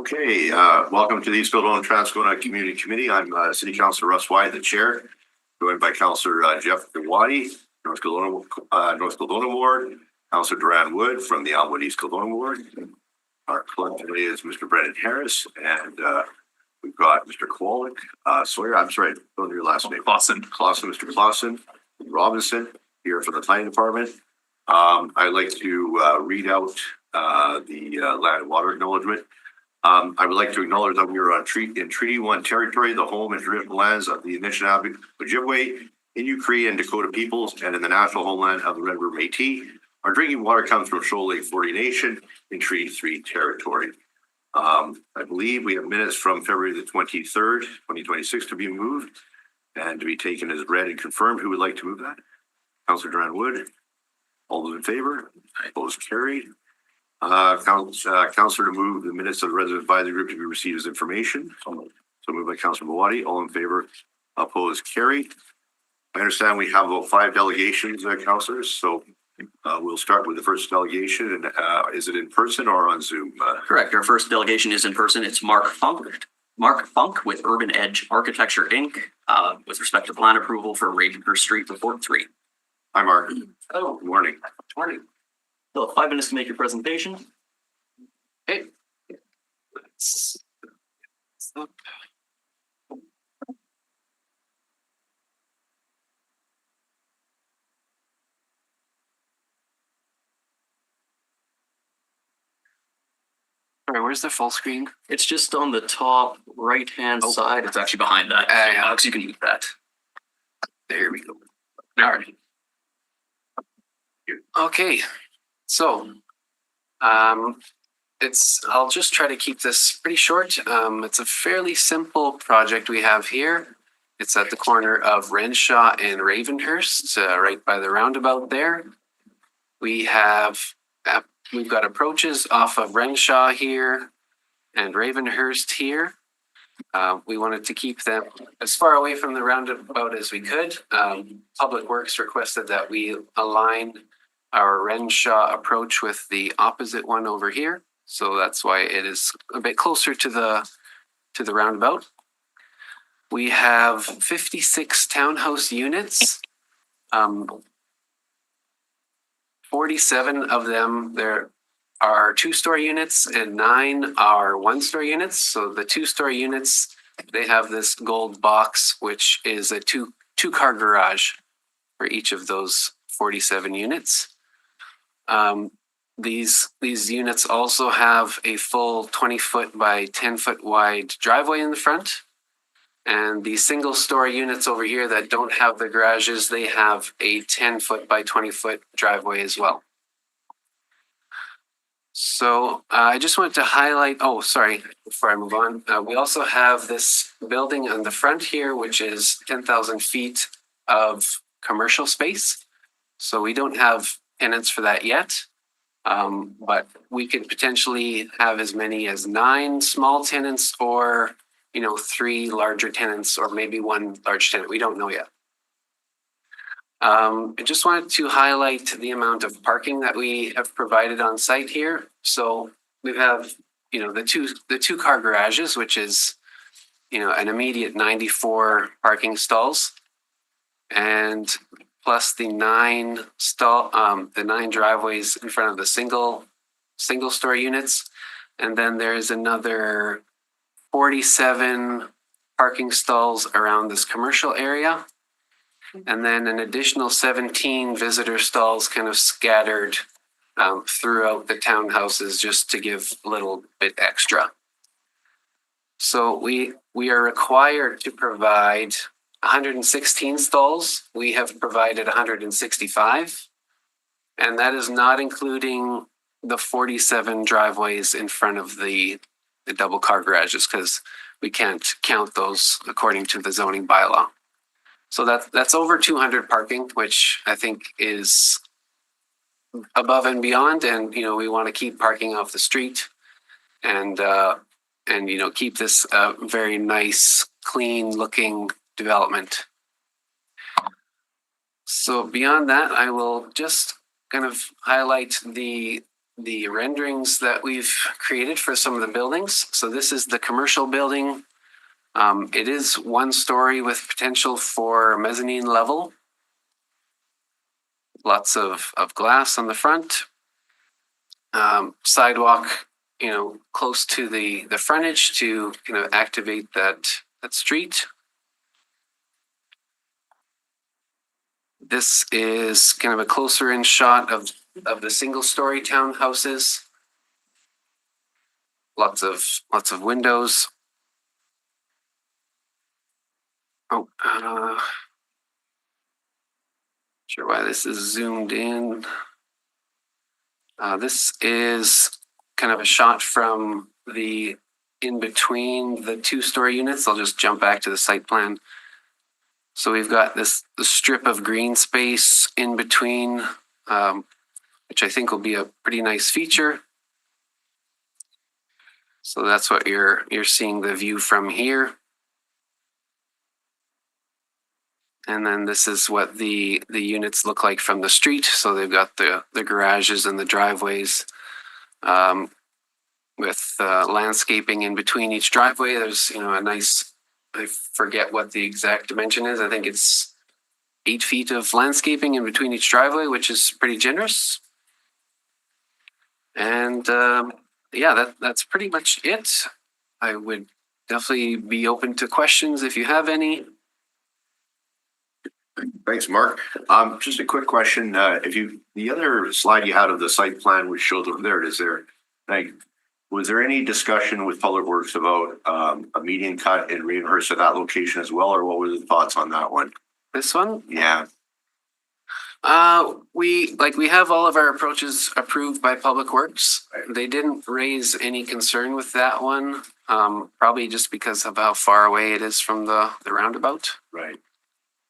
Okay, welcome to the Kildonan-Transcona Community Committee. I'm City Councilor Russ Wyatt, the chair, joined by Councilor Jeff Dewadi, North Kildonan Ward, Councilor Duran Wood from the Elmwood East Kildonan Ward. Our clerk today is Mr. Brendan Harris, and we've got Mr. Kowalik, Sawyer, I'm sorry, don't know your last name. Clausen, Mr. Clausen, Robinson, here from the planning department. I'd like to read out the land and water acknowledgement. I would like to acknowledge that we are on in Treaty 1 territory, the home and traditional lands of the Anishinaabe, Ojibwe, Innu, Cree, and Dakota peoples, and in the natural homeland of the Red River Métis. Our drinking water comes from Shoal Lake 40 Nation in Treaty 3 territory. I believe we have minutes from February the 23rd, 2026 to be moved and to be taken as read and confirmed. Who would like to move that? Councilor Duran Wood. All those in favor? Opposed? Carried. Councilor to move the minutes of the resident advisory group to be received as information. So moved by Councilor Mawadi. All in favor? Opposed? Carried. I understand we have about 5 delegations, councilors. So we'll start with the first delegation. And is it in person or on Zoom? Correct. Our first delegation is in person. It's Mark Funk with Urban Edge Architecture Inc. With respect to plan approval for Ravenhurst Street Report 3. Hi, Mark. Hello. Good morning. Good morning. So 5 minutes to make your presentation. Okay. Let's up. All right, where's the full screen? It's just on the top right-hand side. It's actually behind that. Alex, you can move that. There we go. All right. Okay. So, I'll just try to keep this pretty short. It's a fairly simple project we have here. It's at the corner of Renshaw and Ravenhurst, right by the roundabout there. We've got approaches off of Renshaw here and Ravenhurst here. We wanted to keep them as far away from the roundabout as we could. Public Works requested that we align our Renshaw approach with the opposite one over here. So that's why it is a bit closer to the roundabout. We have 56 townhouse units. 47 of them there are 2-story units and 9 are 1-story units. So the 2-story units, they have this gold box, which is a two-car garage for each of those 47 units. These units also have a full 20-foot by 10-foot wide driveway in the front. And the single-story units over here that don't have the garages, they have a 10-foot by 20-foot driveway as well. So I just wanted to highlight, before I move on, we also have this building on the front here, which is 10,000 feet of commercial space. So we don't have tenants for that yet, but we could potentially have as many as 9 small tenants or 3 larger tenants or maybe 1 large tenant. We don't know yet. I just wanted to highlight the amount of parking that we have provided on site here. So we have, the two car garages, which is, an immediate 94 parking stalls, and plus the 9 driveways in front of the single story units. And then there's another 47 parking stalls around this commercial area. And then an additional 17 visitor stalls kind of scattered throughout the townhouses just to give a little bit extra. So we are required to provide 116 stalls. We have provided 165. And that is not including the 47 driveways in front of the double car garages, because we can't count those according to the zoning bylaw. So that's over 200 parking, which I think is above and beyond. And, we want to keep parking off the street and keep this a very nice, clean looking development. So beyond that, I will just kind of highlight the the renderings that we've created for some of the buildings. So this is the commercial building. It is 1 story with potential for mezzanine level. Lots of glass on the front. Sidewalk, close to the frontage to activate that street. This is kind of a closer in shot of the single story townhouses. Lots of windows. Oh, sure why this is zoomed in. This is kind of a shot from the in between the 2-story units. I'll just jump back to the site plan. So we've got the strip of green space in between, which I think will be a pretty nice feature. So that's what you're seeing the view from here. And then this is what the units look like from the street. So they've got the garages and the driveways with landscaping in between each driveway. There's a nice, I forget what the exact dimension is. I think it's 8 feet of landscaping in between each driveway, which is pretty generous. And that's pretty much it. I would definitely be open to questions if you have any. Thanks, Mark. Just a quick question. The other slide you had of the site plan which showed there it is there. Was there any discussion with Public Works about a median cut in Ravenhurst at that location as well, or what were the thoughts on that one? This one? Yeah. We have all of our approaches approved by Public Works. Right. They didn't raise any concern with that one, probably just because of how far away it is from the roundabout. Right.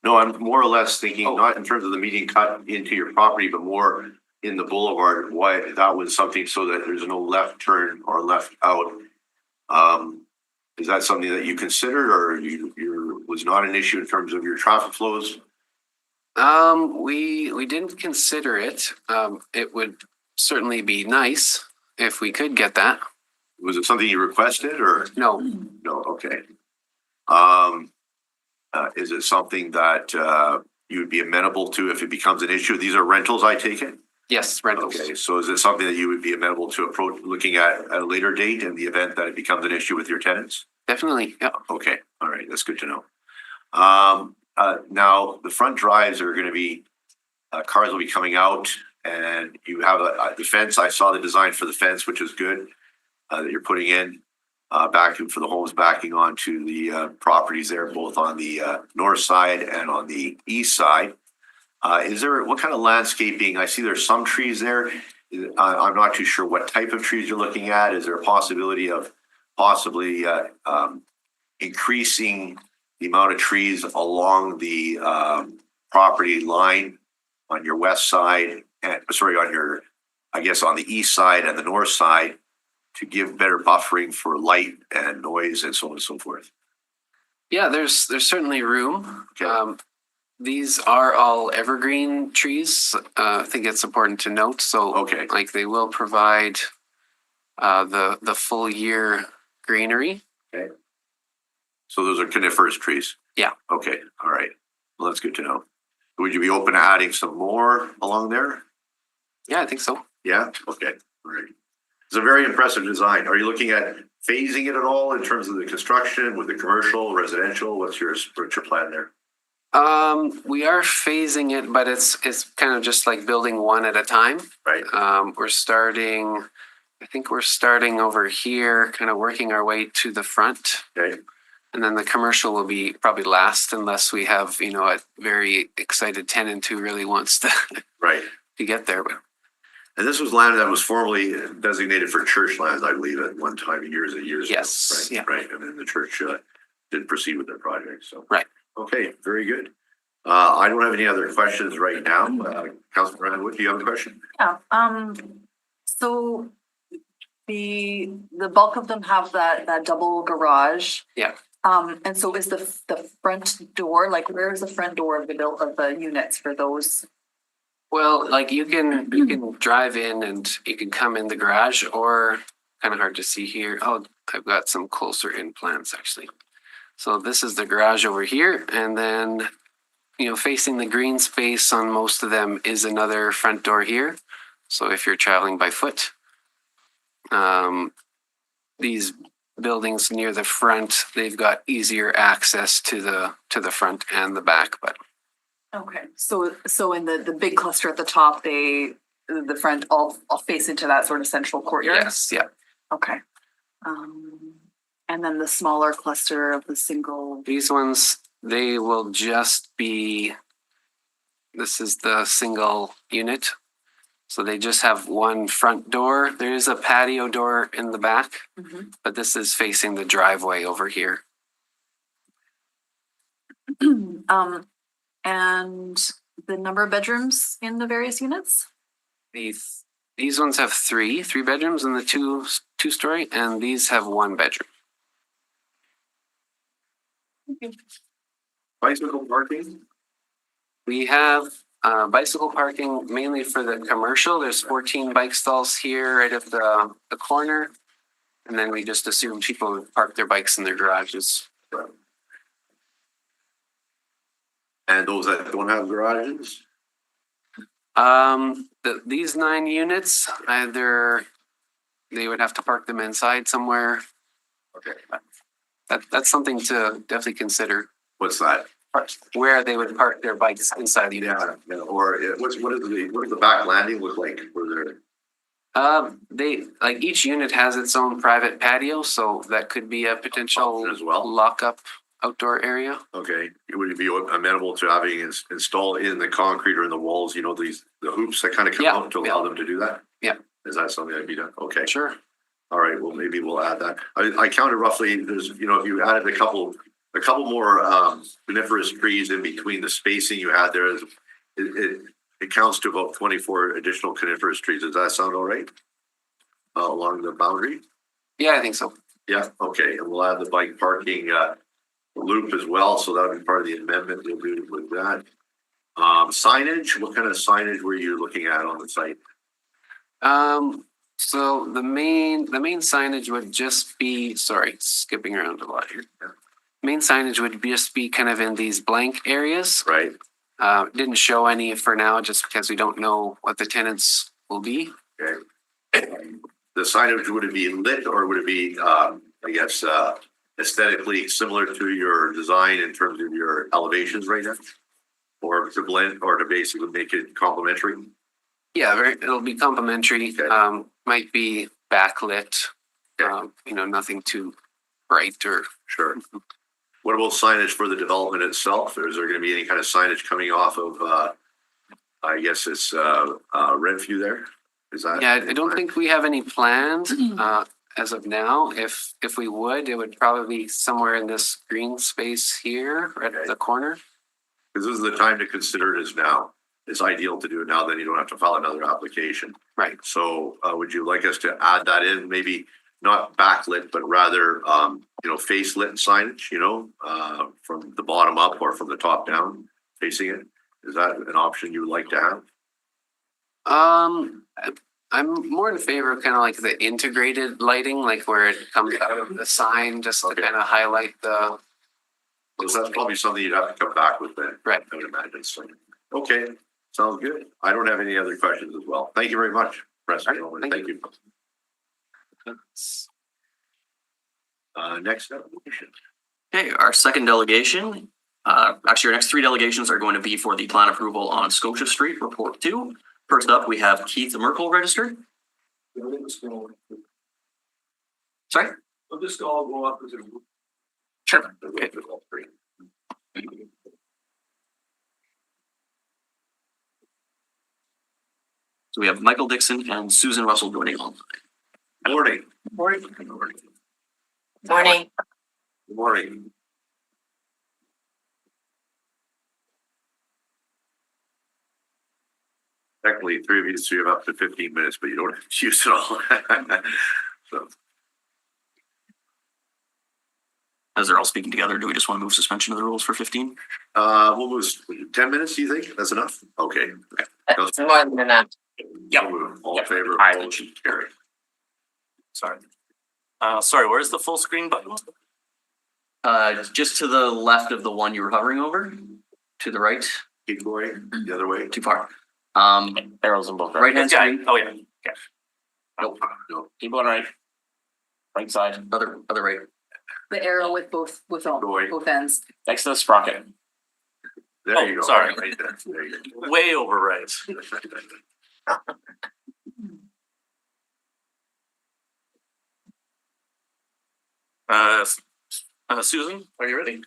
No, I'm more or less thinking not in terms of the median cut into your property, but more in the boulevard. Why that was something so that there's no left turn or left out. Is that something that you considered, or you was not an issue in terms of your traffic flows? We didn't consider it. It would certainly be nice if we could get that. Was it something you requested, or no? No. Okay. Is it something that you would be amenable to if it becomes an issue? These are rentals, I take it? Yes, rentals. Okay, so is it something that you would be amenable to approach looking at a later date in the event that it becomes an issue with your tenants? Definitely, yeah. Okay, all right, that's good to know. Now, the front drives are going to be, cars will be coming out, and you have the fence. I saw the design for the fence, which is good, that you're putting in. Backing for the homes backing onto the properties there, both on the north side and on the east side. What kind of landscaping? I see there's some trees there. I'm not too sure what type of trees you're looking at. Is there a possibility of possibly increasing the amount of trees along the property line on your west side and on the east side and the north side, to give better buffering for light and noise and so on and so forth? Yeah, there's certainly room. Okay. These are all evergreen trees. I think it's important to note. So, okay, they will provide the full year greenery. Okay. So those are coniferous trees. Yeah. Okay. All right. Well, that's good to know. Would you be open to adding some more along there? Yeah, I think so. Yeah. Okay. All right. It's a very impressive design. Are you looking at phasing it at all in terms of the construction with the commercial, residential? What's your plan there? We are phasing it, but it's kind of just like building one at a time. Right. I think we're starting over here, kind of working our way to the front. Okay. And then the commercial will be probably last, unless we have, a very excited tenant who really wants to, right, to get there. But and this was land that was formerly designated for church lands, I believe, at one time, years yes, ago. Right. And then the church didn't proceed with their project. So right. Okay, very good. I don't have any other questions right now. Councilor Brandwood, do you have a question? Yeah. So the bulk of them have that double garage. Yeah. And so is the front door, where is the front door of the units for those? Well, like you can drive in and you can come in the garage, or kind of hard to see here. Oh, I've got some closer in plans actually. So this is the garage over here, and then facing the green space on most of them is another front door here. So if you're traveling by foot, these buildings near the front, they've got easier access to the front and the back, but Okay, so in the big cluster at the top, the front all face into that sort of central courtyard? yes, yeah. Okay. And then the smaller cluster of the single, These ones, they will just be, this is the single unit. So they just have one front door. There is a patio door in the back, but this is facing the driveway over here. and the number of bedrooms in the various units? These ones have three bedrooms in the two-story, and these have one bedroom. Bicycle parking? We have bicycle parking mainly for the commercial. There's 14 bike stalls here right at the corner. And then we just assume people would park their bikes in their garages. And those that don't have garages? These 9 units, either they would have to park them inside somewhere. Okay. That's something to definitely consider. What's that? Where they would park their bikes inside the unit. Yeah, or what does the back landing look like for their? They like each unit has its own private patio, so that could be a potential as well. Lock-up outdoor area. Okay, would it be amenable to having installed in the concrete or in the walls? The hoops that kind of come out to allow them to do that. Yeah, is that something that'd be done? Okay, sure. All right, well maybe we'll add that. I counted roughly. There's if you added a couple more coniferous trees in between the spacing you had there, it counts to about 24 additional coniferous trees. Does that sound all right? Along the boundary? Yeah, I think so. Yeah, okay, and we'll add the bike parking loop as well, so that'll be part of the amendment we'll do with that. Signage, what kind of signage were you looking at on the site? So the main signage would just be, sorry, skipping around a lot here. Main signage would just be kind of in these blank areas. Right. Didn't show any for now just because we don't know what the tenants will be. Okay. The signage, would it be lit or would it be, aesthetically similar to your design in terms of your elevations right now? Or to blend or to basically make it complementary? Yeah, it'll be complementary. Okay. Might be backlit. Okay. Nothing too bright or. Sure. What about signage for the development itself? Is there going to be any kind of signage coming off of, it's Renview there? Is that? Yeah, I don't think we have any plans as of now. If we would, it would probably be somewhere in this green space here, right at the corner. Because this is the time to consider it as now. It's ideal to do it now, then you don't have to file another application. Right. So would you like us to add that in, maybe not backlit, but rather, face lit signage, from the bottom up or from the top down facing it? Is that an option you would like to have? I'm more in favor of kind of like the integrated lighting, like where it comes out of the sign, just to kind of highlight the. So that's probably something you'd have to come back with then. Right. I would imagine. So, okay, sounds good. I don't have any other questions as well. Thank you very much, President. All right, Thank you. Next delegation. Okay, our second delegation, actually our next 3 delegations are going to be for the plan approval on Scotia Street, Report 2. First up, we have Keith Merkel registered. Sorry? I'll just all go up as a group. Sure. Okay. So we have Michael Dixon and Susan Russell joining online. Morning. Morning. Morning. Morning. Good morning. Technically, 3 of you, so you have up to 15 minutes, but you don't have to use it all. So. As they're all speaking together, do we just want to move suspension of the rules for 15? We'll move 10 minutes, do you think? That's enough? Okay. That's more than enough. All in favor, Aye. motion carried. Sorry. Sorry, where's the full screen button? Just to the left of the one you were hovering over, to the right, Keep going the other way. too far. Arrows in both. Right hand screen, Oh, yeah. Okay. No. Keep going right. Right side. other right. The arrow with both ends. Next to the sprocket. There you go. Sorry. Right there. There you go. Way over right. Susan, are you ready?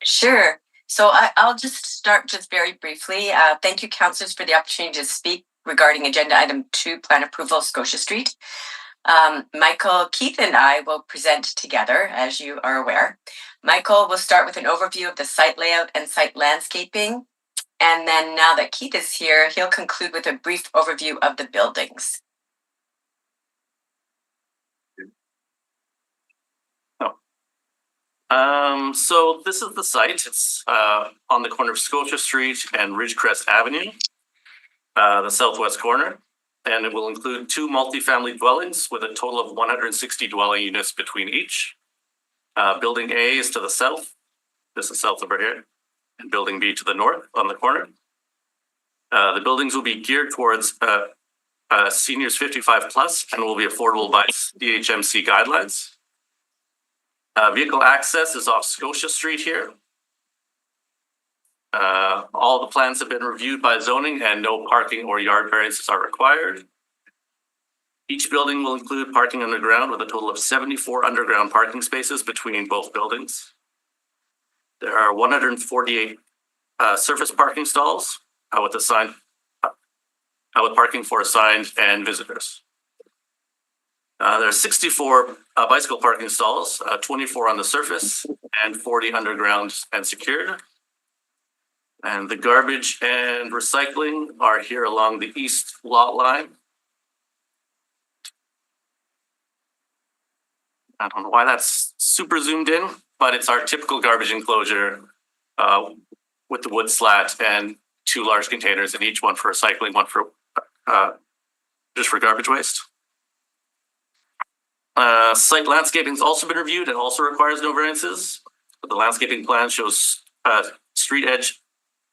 Sure. So I'll just start just very briefly. Thank you, councillors, for the opportunity to speak regarding agenda item 2, plan approval, Scotia Street. Michael, Keith, and I will present together, as you are aware. Michael will start with an overview of the site layout and site landscaping. And then now that Keith is here, he'll conclude with a brief overview of the buildings. So this is the site. It's on the corner of Scotia Street and Ridgecrest Avenue, the southwest corner. And it will include 2 multifamily dwellings with a total of 160 dwelling units between each. Building A is to the south. This is south over here. And building B to the north on the corner. The buildings will be geared towards seniors 55 plus and will be affordable by DHMC guidelines. Vehicle access is off Scotia Street here. All the plans have been reviewed by zoning and no parking or yard variances are required. Each building will include parking underground with a total of 74 underground parking spaces between both buildings. There are 148 surface parking stalls with parking for assigned and visitors. There are 64 bicycle parking stalls, 24 on the surface and 40 underground and secured. And the garbage and recycling are here along the east lot line. I don't know why that's super zoomed in, but it's our typical garbage enclosure with the wood slat and 2 large containers in each, one for recycling, one for just for garbage waste. Site landscaping has also been reviewed and also requires no variances. But the landscaping plan shows street edge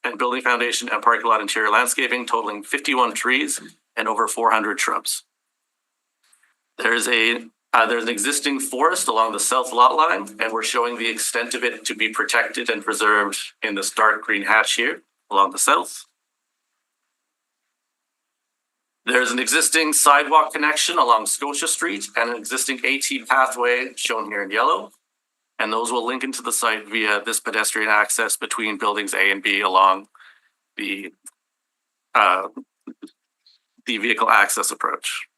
and building foundation and parking lot interior landscaping totaling 51 trees and over 400 shrubs. There's an existing forest along the south lot line, and we're showing the extent of it to be protected and preserved in this dark green hatch here along the south. There's an existing sidewalk connection along Scotia Street and an existing AT pathway shown here in yellow. And those will link into the site via this pedestrian access between buildings A and B along the vehicle access approach.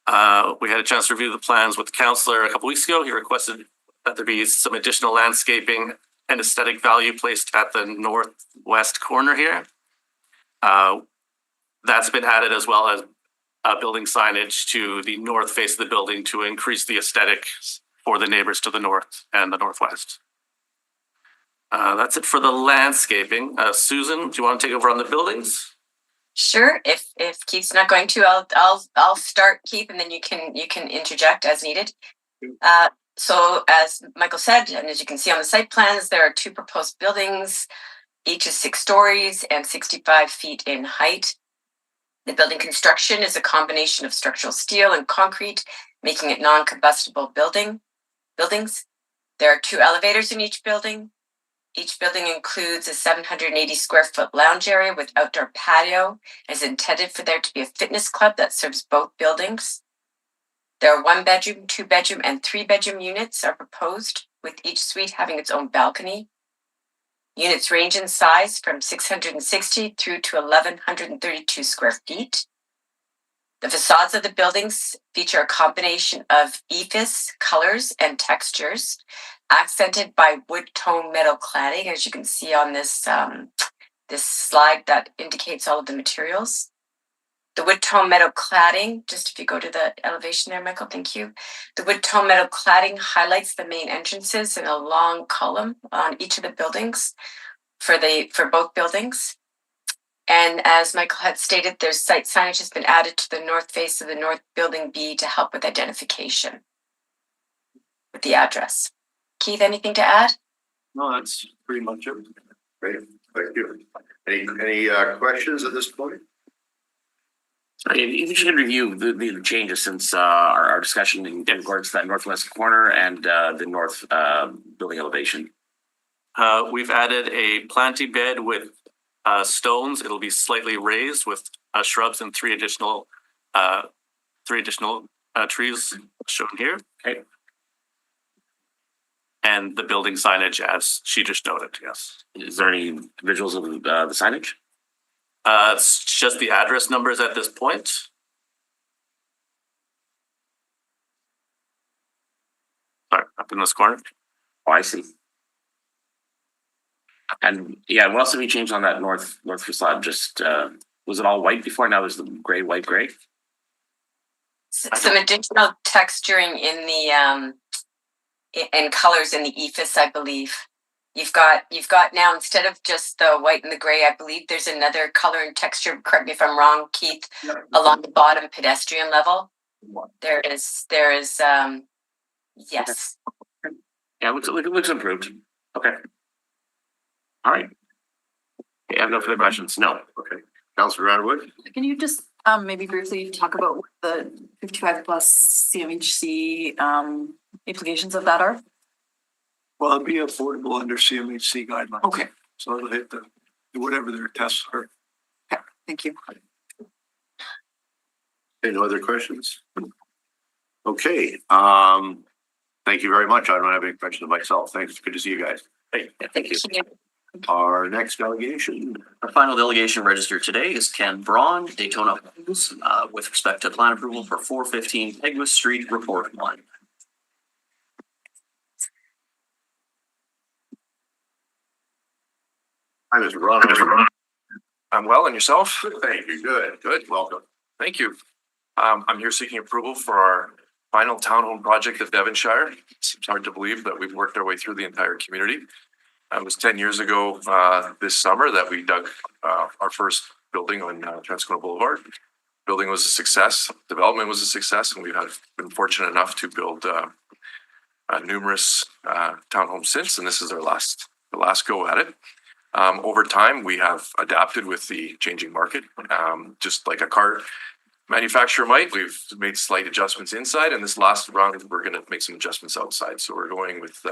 We had a chance to review the plans with the councillor a couple weeks ago. He requested that there be some additional landscaping and aesthetic value placed at the northwest corner here. That's been added, as well as building signage to the north face of the building to increase the aesthetics for the neighbors to the north and the northwest. That's it for the landscaping. Susan, do you want to take over on the buildings? Sure. If Keith's not going to, I'll start, Keith, and then you can interject as needed. So as Michael said, and as you can see on the site plans, there are 2 proposed buildings. Each is 6 stories and 65 feet in height. The building construction is a combination of structural steel and concrete, making it non-combustible buildings. There are 2 elevators in each building. Each building includes a 780 square foot lounge area with outdoor patio and is intended for there to be a fitness club that serves both buildings. There are 1 bedroom, 2 bedroom, and 3 bedroom units are proposed, with each suite having its own balcony. Units range in size from 660 through to 1,132 square feet. The facades of the buildings feature a combination of ephes, colors, and textures, accented by wood tone metal cladding, as you can see on this slide that indicates all of the materials. The wood tone meadow cladding, just if you go to the elevation there, Michael, thank you. The wood tone meadow cladding highlights the main entrances in a long column on each of the buildings for both buildings. And as Michael had stated, there's site signage has been added to the north face of the north building B to help with identification with the address. Keith, anything to add? No, that's pretty much it. Great, thank you. Any questions at this point? If you should review the changes since our discussion in regards to that northwest corner and the north building elevation. We've added a planting bed with stones. It'll be slightly raised with shrubs and three additional trees shown here. Okay. And the building signage, as she just noted, yes. Is there any visuals of the signage? It's just the address numbers at this point. Sorry, up in this corner. Oh, I see. And yeah, what else have we changed on that north facade? Just was it all white before? Now there's the gray, white, gray. Some additional texturing in the and colors in the ephes, I believe. You've got now, instead of just the white and the gray, I believe there's another color and texture, correct me if I'm wrong, Keith, along the bottom pedestrian level. There is yes. Yeah, it looks improved. Okay. All right. Okay, I have no further questions. No. Okay. Councillor Radwood? Can you just maybe briefly talk about what the 55 plus CMHC implications of that are? Well, it'd be affordable under CMHC guidelines. Okay. So it'll hit whatever their tests are. Okay, thank you. Any other questions? Okay, thank you very much. I don't have any questions myself. Thanks. Good to see you guys. Hey, yeah, thank you. Our next delegation. Our final delegation registered today is Ken Braun, Daytona Homes, with respect to plan approval for 415 Peguis Street, Report 1. Hi, Mr. Braun. I'm well, and yourself? Good, thank you. Good. Welcome. Thank you. I'm here seeking approval for our final townhome project of Devonshire. Seems hard to believe that we've worked our way through the entire community. It was 10 years ago this summer that we dug our first building on Transcona Boulevard. Building was a success, development was a success, and we've been fortunate enough to build numerous townhomes since, and this is our last go at it. Over time, we have adapted with the changing market. Just like a car manufacturer might, we've made slight adjustments inside, and this last round, we're going to make some adjustments outside. So we're going with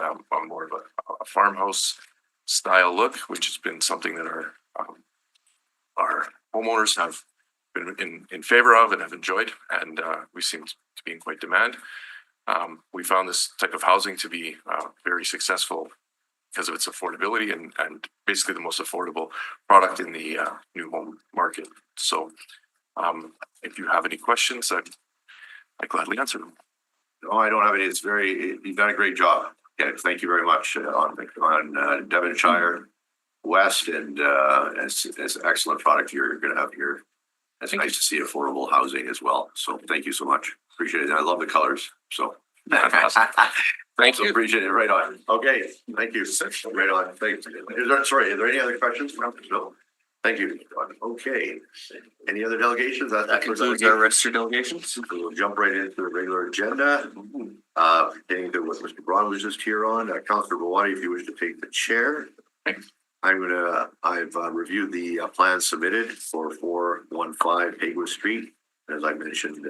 more of a farmhouse style look, which has been something that our homeowners have been in favor of and have enjoyed, and we seem to be in quite demand. We found this type of housing to be very successful because of its affordability and basically the most affordable product in the new home market. So if you have any questions, I gladly answer them. No, I don't have any. You've done a great job. Yeah, thank you very much on Devonshire West, and it's an excellent product you're going to have here. It's nice to see affordable housing as well. So thank you so much. Appreciate it. And I love the colors. So Thank you. Appreciate it. Right on. Okay. Thank you. Right on. Thanks. Are there any other questions? No. Thank you. Okay. Any other delegations? That concludes our registered delegations. We'll jump right into the regular agenda. Getting to what Mr. Braun was just here on. Councillor Bawadi, if you wish to take the chair. I've reviewed the plan submitted for 415 Peguis Street. As I mentioned,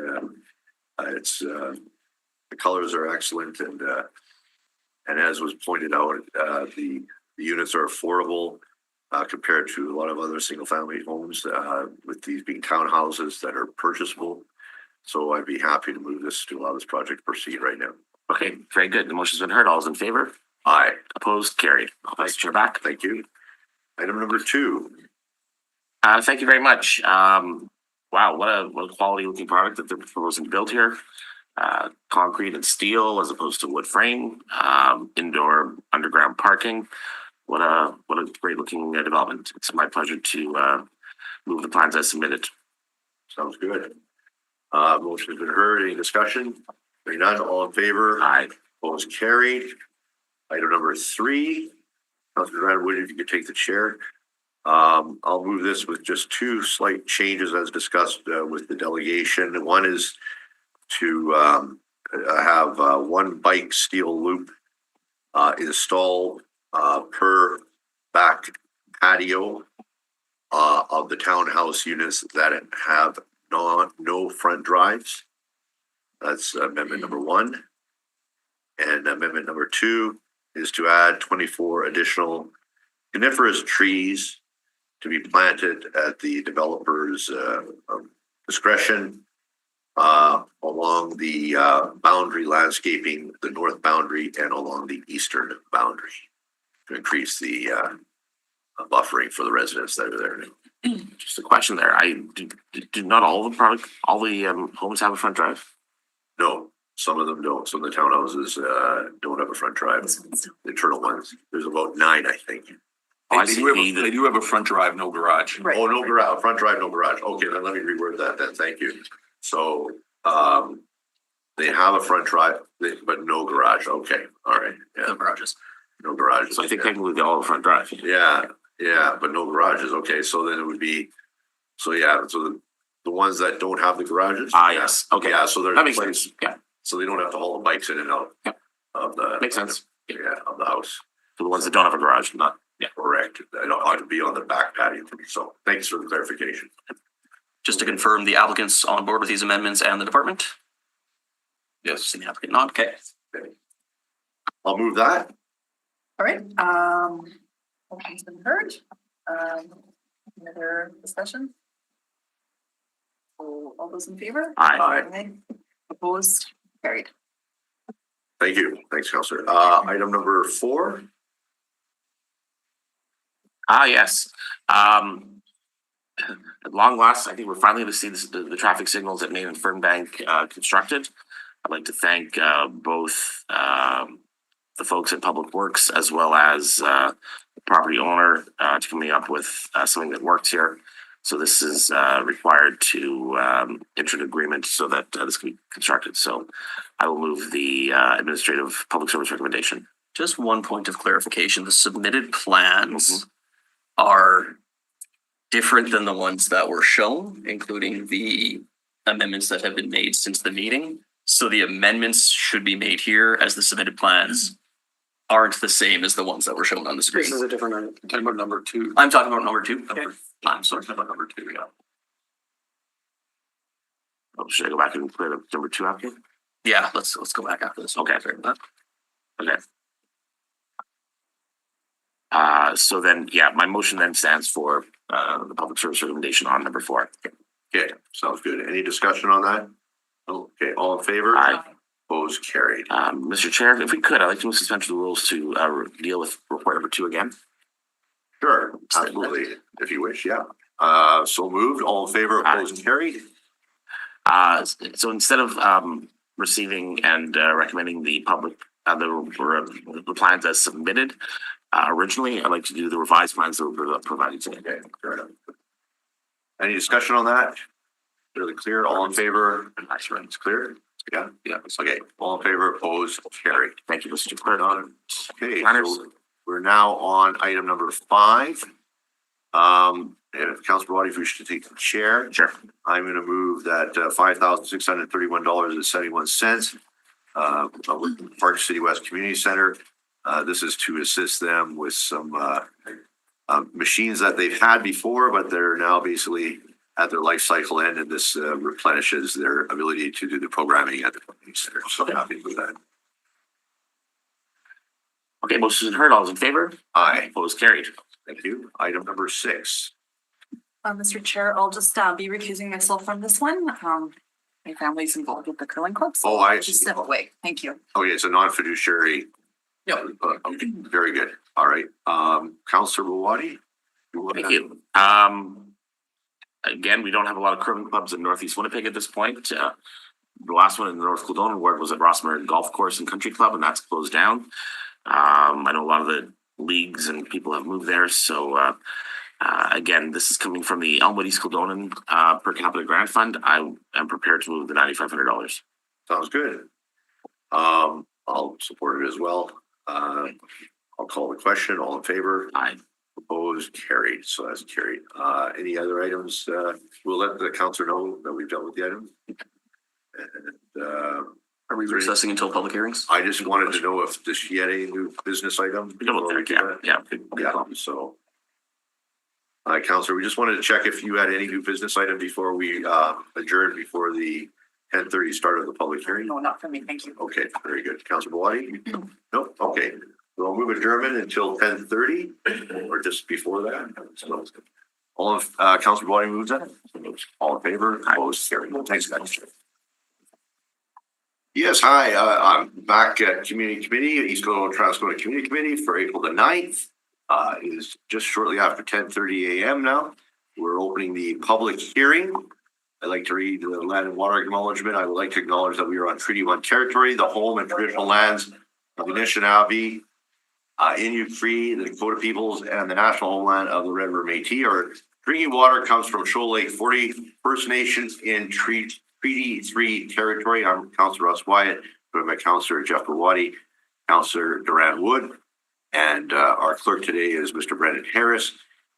it's the colors are excellent, and as was pointed out, the units are affordable compared to a lot of other single-family homes, with these being townhouses that are purchasable. So I'd be happy to move this to allow this project to proceed right now. Okay, very good. The motion's been heard. All is in favor? Aye. Opposed? Carried. I'll pass the chair back. Thank you. Item number 2. Thank you very much. Wow, what a quality looking product that they're proposing to build here. Concrete and steel as opposed to wood frame, indoor underground parking. What a great looking development. It's my pleasure to move the plans as submitted. Sounds good. Motion's been heard. Any discussion? Hearing none, all in favor? Aye. Opposed, carried. Item number 3, Councilor Duran, if you could take the chair. I'll move this with just 2 slight changes as discussed with the delegation. One is to have 1 bike steel loop installed per back patio of the townhouse units that have no front drives. That's amendment number 1. And amendment number 2 is to add 24 additional coniferous trees to be planted at the developer's discretion along the boundary landscaping, the north boundary, and along the eastern boundary to increase the buffering for the residents that are there. Just a question there. Do not all the homes have a front drive? No, some of them don't. Some of the townhouses don't have a front drive. The internal ones. There's about 9, I think. They do have a front drive, no garage. Right. Oh, no garage, front drive, no garage. Okay, then let me reword that then. Thank you. So, they have a front drive, but no garage. Okay, all right. No Yeah, garages. no garages. So I think technically they all have a front drive. Yeah, but no garages. Okay, so then it would be, so the ones that don't have the garages. Yes. Okay. Yeah, so there's That makes place- sense. Yeah. So they don't have to haul the bikes in and out. Yep. Of the. Makes sense. Yeah, of the house. For the ones that don't have a garage, not. Yeah. Correct. I don't ought to be on the back patio. So thanks for the clarification. Just to confirm, the applicant's on board with these amendments and the department? Yes. See the applicant not, okay. I'll move that. All right, motion's been heard. Another discussion? All those in favor? Aye. Opposed, carried. Thank you. Thanks, Counselor. Item number 4. Yes. At long last, I think we're finally going to see the traffic signals at Main and Fernbank constructed. I'd like to thank both the folks at Public Works as well as the property owner to coming up with something that works here. So this is required to enter an agreement so that this can be constructed. So I will move the administrative public service recommendation. Just one point of clarification, the submitted plans are different than the ones that were shown, including the amendments that have been made since the meeting. So the amendments should be made here as the submitted plans aren't the same as the ones that were shown on the screen. This is a different, talking about number 2. I'm talking about number 2. Okay. I'm sorry. Talking about number 2, yeah. Oh, should I go back and clear the number 2 applicant? Yeah, let's go back after this. Okay. Sorry about that. Okay. So then, my motion then stands for the public service recommendation on number 4. Okay, sounds good. Any discussion on that? Okay, all in favor? Aye. Opposed, carried. Mr. Chair, if we could, I'd like to move suspension of the rules to deal with report number 2 again. Sure, absolutely. If you wish, yeah. So moved. All in favor? Opposed, carried. So instead of receiving and recommending the public the plans as submitted originally, I'd like to do the revised plans that were provided today. Okay, fair enough. Any discussion on that? Really clear. All in favor? It's clear. Yeah. Okay. All in favor? Opposed? Carried. Thank you, Mr. Clerk. Okay. Planners. So we're now on item number 5. If Councilor Waddy, if you wish to take the chair. Sure. I'm going to move that $5,631.71 Park City West Community Center. This is to assist them with some machines that they've had before, but they're now basically at their life cycle end, and this replenishes their ability to do the programming at the community center. So happy with that. Okay, motion is heard. All those in favor? Aye. Opposed? Carried. Thank you. Item number 6. Mr. Chair, I'll just be recusing myself from this one. My family's involved with the curling club, so Oh, I I'll just see. step away. Thank you. Okay, it's a non-fiduciary. Yep. Okay, very good. All right. Councilor Waddy? Thank you. Again, we don't have a lot of curling clubs in Northeast Winnipeg at this point. The last one in the North Kildonan ward was at Rossmere Golf Course and Country Club, and that's closed down. I know a lot of the leagues and people have moved there, so Again, this is coming from the Elmwood East Kildonan per capita grant fund. I am prepared to move the $9,500. Sounds good. I'll support it as well. I'll call the question. All in favor? Aye. Opposed? Carried. So that's carried. Any other items? We'll let the councillor know that we've dealt with the item. And Are we recessing until public hearings? I just wanted to know if she had any new business item. Yeah. Yeah, so. Councillor, we just wanted to check if you had any new business item before we adjourn before the 10:30 start of the public hearing. No, not for me, thank you. Okay, very good. Councillor Bawadi? Nope, okay. We'll move adjournment until 10:30 or just before that. So, all of, Councillor Bawadi moves that. All in favor? Opposed? Carried. Thanks, guys. Yes, hi, I'm back at Community Committee, East Kildonan-Transcona Community Committee for April the 9th. It is just shortly after 10:30 a.m. now. We're opening the public hearing. I'd like to read the land and water acknowledgement. I would like to acknowledge that we are on Treaty 1 territory, the home and traditional lands of the Anishinaabe, Inuit Cree, the Dakota peoples, and the national homeland of the Red River Métis. Our drinking water comes from Shoal Lake 40 First Nations in Treaty 3 territory. I'm Councillor Russ Wyatt, joined by Councillor Jeff Bawadi, Councillor Duran Wood, and our clerk today is Mr. Brendan Harris,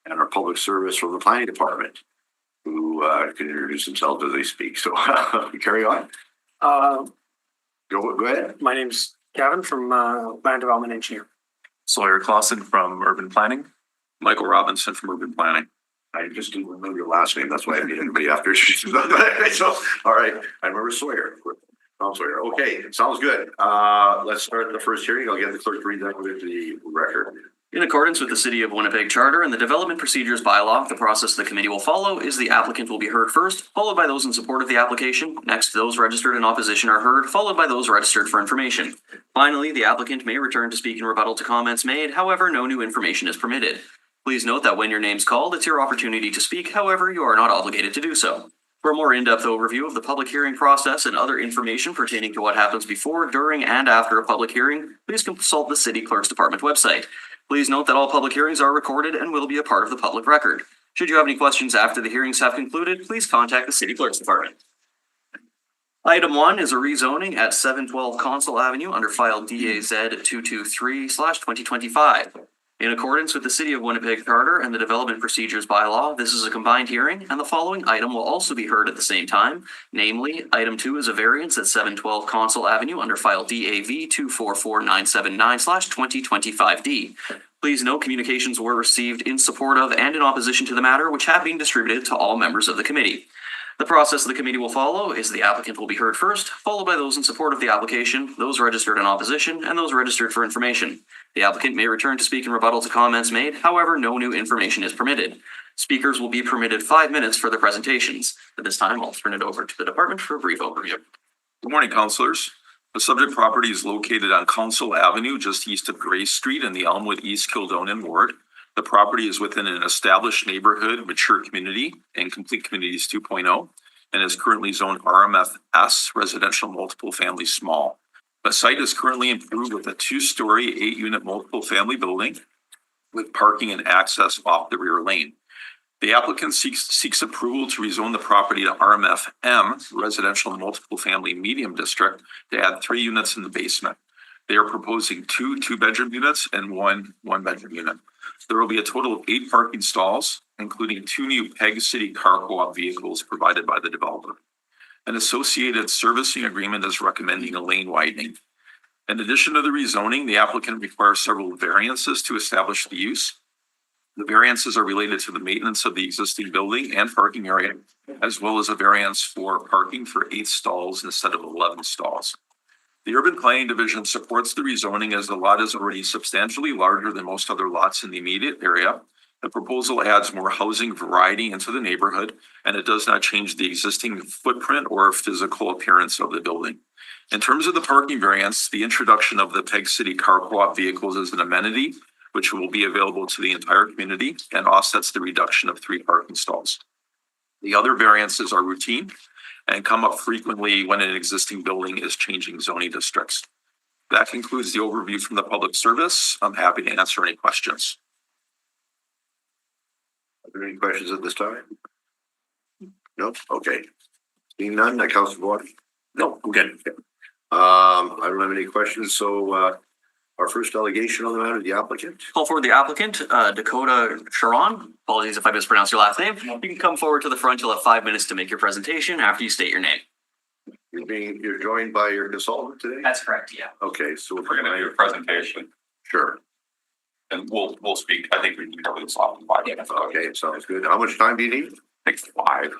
and our public service from the planning department, who can introduce themselves as they speak. So carry on. Go ahead. My name's Gavin from Land Development Engineer. Sawyer Clausen from Urban Planning. Michael Robinson from Urban Planning. I just didn't remember your last name. That's why I need everybody after. So, all right. I remember Sawyer. Tom Sawyer. Okay, sounds good. Let's start the first hearing. I'll get the clerk to read that with the record. In accordance with the City of Winnipeg Charter and the Development Procedures Bylaw, the process the committee will follow is the applicant will be heard first, followed by those in support of the application. Next, those registered in opposition are heard, followed by those registered for information. Finally, the applicant may return to speak in rebuttal to comments made. However, no new information is permitted. Please note that when your name's called, it's your opportunity to speak. However, you are not obligated to do so. For a more in-depth overview of the public hearing process and other information pertaining to what happens before, during, and after a public hearing, please consult the City Clerk's Department website. Please note that all public hearings are recorded and will be a part of the public record. Should you have any questions after the hearings have concluded, please contact the City Clerk's Department. Item 1 is a rezoning at 712 Consul Avenue under file DAZ 223/2025. In accordance with the City of Winnipeg Charter and the Development Procedures Bylaw, this is a combined hearing, and the following item will also be heard at the same time. Namely, item 2 is a variance at 712 Consul Avenue under file DAV 244979/2025D. Please note communications were received in support of and in opposition to the matter, which have been distributed to all members of the committee. The process the committee will follow is the applicant will be heard first, followed by those in support of the application, those registered in opposition, and those registered for information. The applicant may return to speak in rebuttal to comments made. However, no new information is permitted. Speakers will be permitted 5 minutes for their presentations. At this time, I'll turn it over to the department for a brief overview. Good morning, councillors. The subject property is located on Council Avenue, just east of Gray Street in the Elmwood East Kildonan ward. The property is within an established neighborhood, mature community, and complete communities 2.0, and is currently zoned RMFS, residential multiple family small. The site is currently improved with a 2-story, 8-unit multiple family building with parking and access off the rear lane. The applicant seeks approval to rezone the property to RMFM, residential multiple family medium district, to add 3 units in the basement. They are proposing 2 2-bedroom units and 1 1-bedroom unit. There will be a total of 8 parking stalls, including 2 new Peg City Car Co-op vehicles provided by the developer. An associated servicing agreement is recommending a lane widening. In addition to the rezoning, the applicant requires several variances to establish the use. The variances are related to the maintenance of the existing building and parking area, as well as a variance for parking for 8 stalls instead of 11 stalls. The Urban Planning Division supports the rezoning as the lot is already substantially larger than most other lots in the immediate area. The proposal adds more housing variety into the neighborhood, and it does not change the existing footprint or physical appearance of the building. In terms of the parking variance, the introduction of the Peg City Car Co-op vehicles is an amenity, which will be available to the entire community and offsets the reduction of 3 parking stalls. The other variances are routine and come up frequently when an existing building is changing zoning districts. That concludes the overview from the public service. I'm happy to answer any questions. there any questions at this time? No? Okay. Seeing none, Councilor Watt. No, I'm good. I don't have any questions, so our first delegation on the matter, the applicant. Call forward the applicant, Dakota Sharon. Apologies if I mispronounced your last name. You can come forward to the front. You'll have 5 minutes to make your presentation after you state your name. You're joined by your consultant today? That's correct, yeah. Okay, so We're gonna do a presentation Sure. and we'll speak. I think we can cover this off in 5 minutes. Okay, sounds good. How much time do you need? Take 5.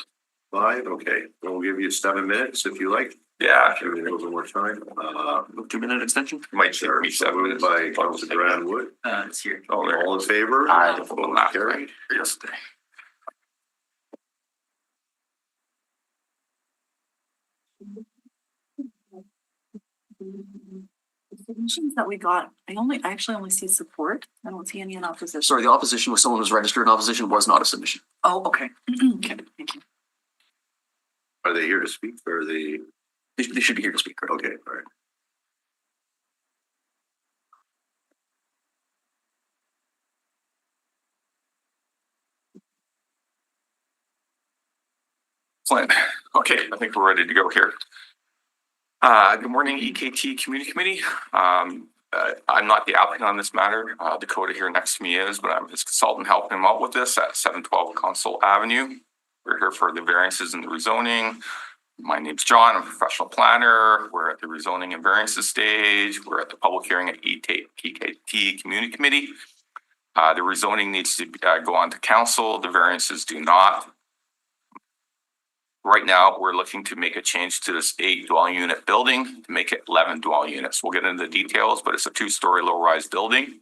5, okay. We'll give you 7 minutes if you like. Yeah, Give you a little more time. 2-minute extension. might take me 7 Moved minutes. by Councilor Duran Wood. It's here. Oh, there. All in favor? Aye. Opposed, carried. Yesterday. Submissions that we got, I actually only see support. I don't see any in opposition. Sorry, the opposition was someone who's registered in opposition, was not a submission. Oh, okay. Okay, thank you. Are they here to speak or are they? They should be here to speak, correct? Okay, all right. Excellent. Okay, I think we're ready to go here. Good morning, EKT Community Committee. I'm not the applicant on this matter. Dakota here next to me is, but I'm his consultant helping him out with this at 712 Consul Avenue. We're here for the variances and the rezoning. My name's John. I'm a professional planner. We're at the rezoning and variances stage. We're at the public hearing at EKT Community Committee. The rezoning needs to go on to council. The variances do not. Right now, we're looking to make a change to this 8 dwelling unit building to make it 11 dwelling units. We'll get into the details, but it's a 2-story low-rise building.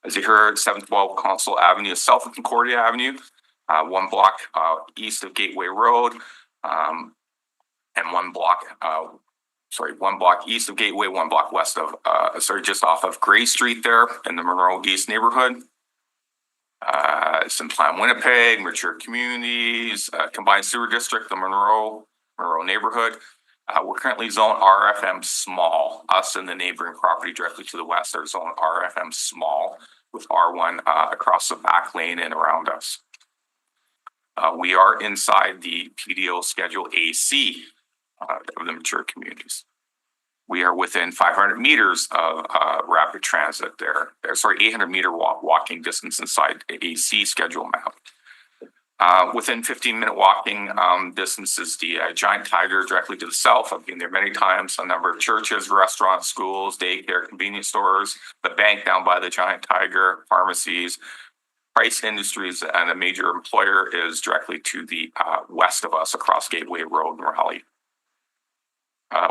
As you heard, 712 Consul Avenue is south of Concordia Avenue, 1 block east of Gateway Road, and 1 block east of Gateway, 1 block west of, just off of Gray Street there in the Monroe East neighborhood. It's in Plan Winnipeg, mature communities, combined sewer district, the Monroe neighborhood. We're currently zoned RFM small. Us and the neighboring property directly to the west are zoned RFM small with R1 across the back lane and around us. We are inside the PDO Schedule AC of the mature communities. We are within 500 meters of rapid transit there. 800-meter walking distance inside the AC schedule map. Within 15-minute walking distance is the Giant Tiger directly to the south. I've been there many times. A number of churches, restaurants, schools, daycare, convenience stores, the bank down by the Giant Tiger, pharmacies, Price Industries, and a major employer is directly to the west of us across Gateway Road in Raleigh.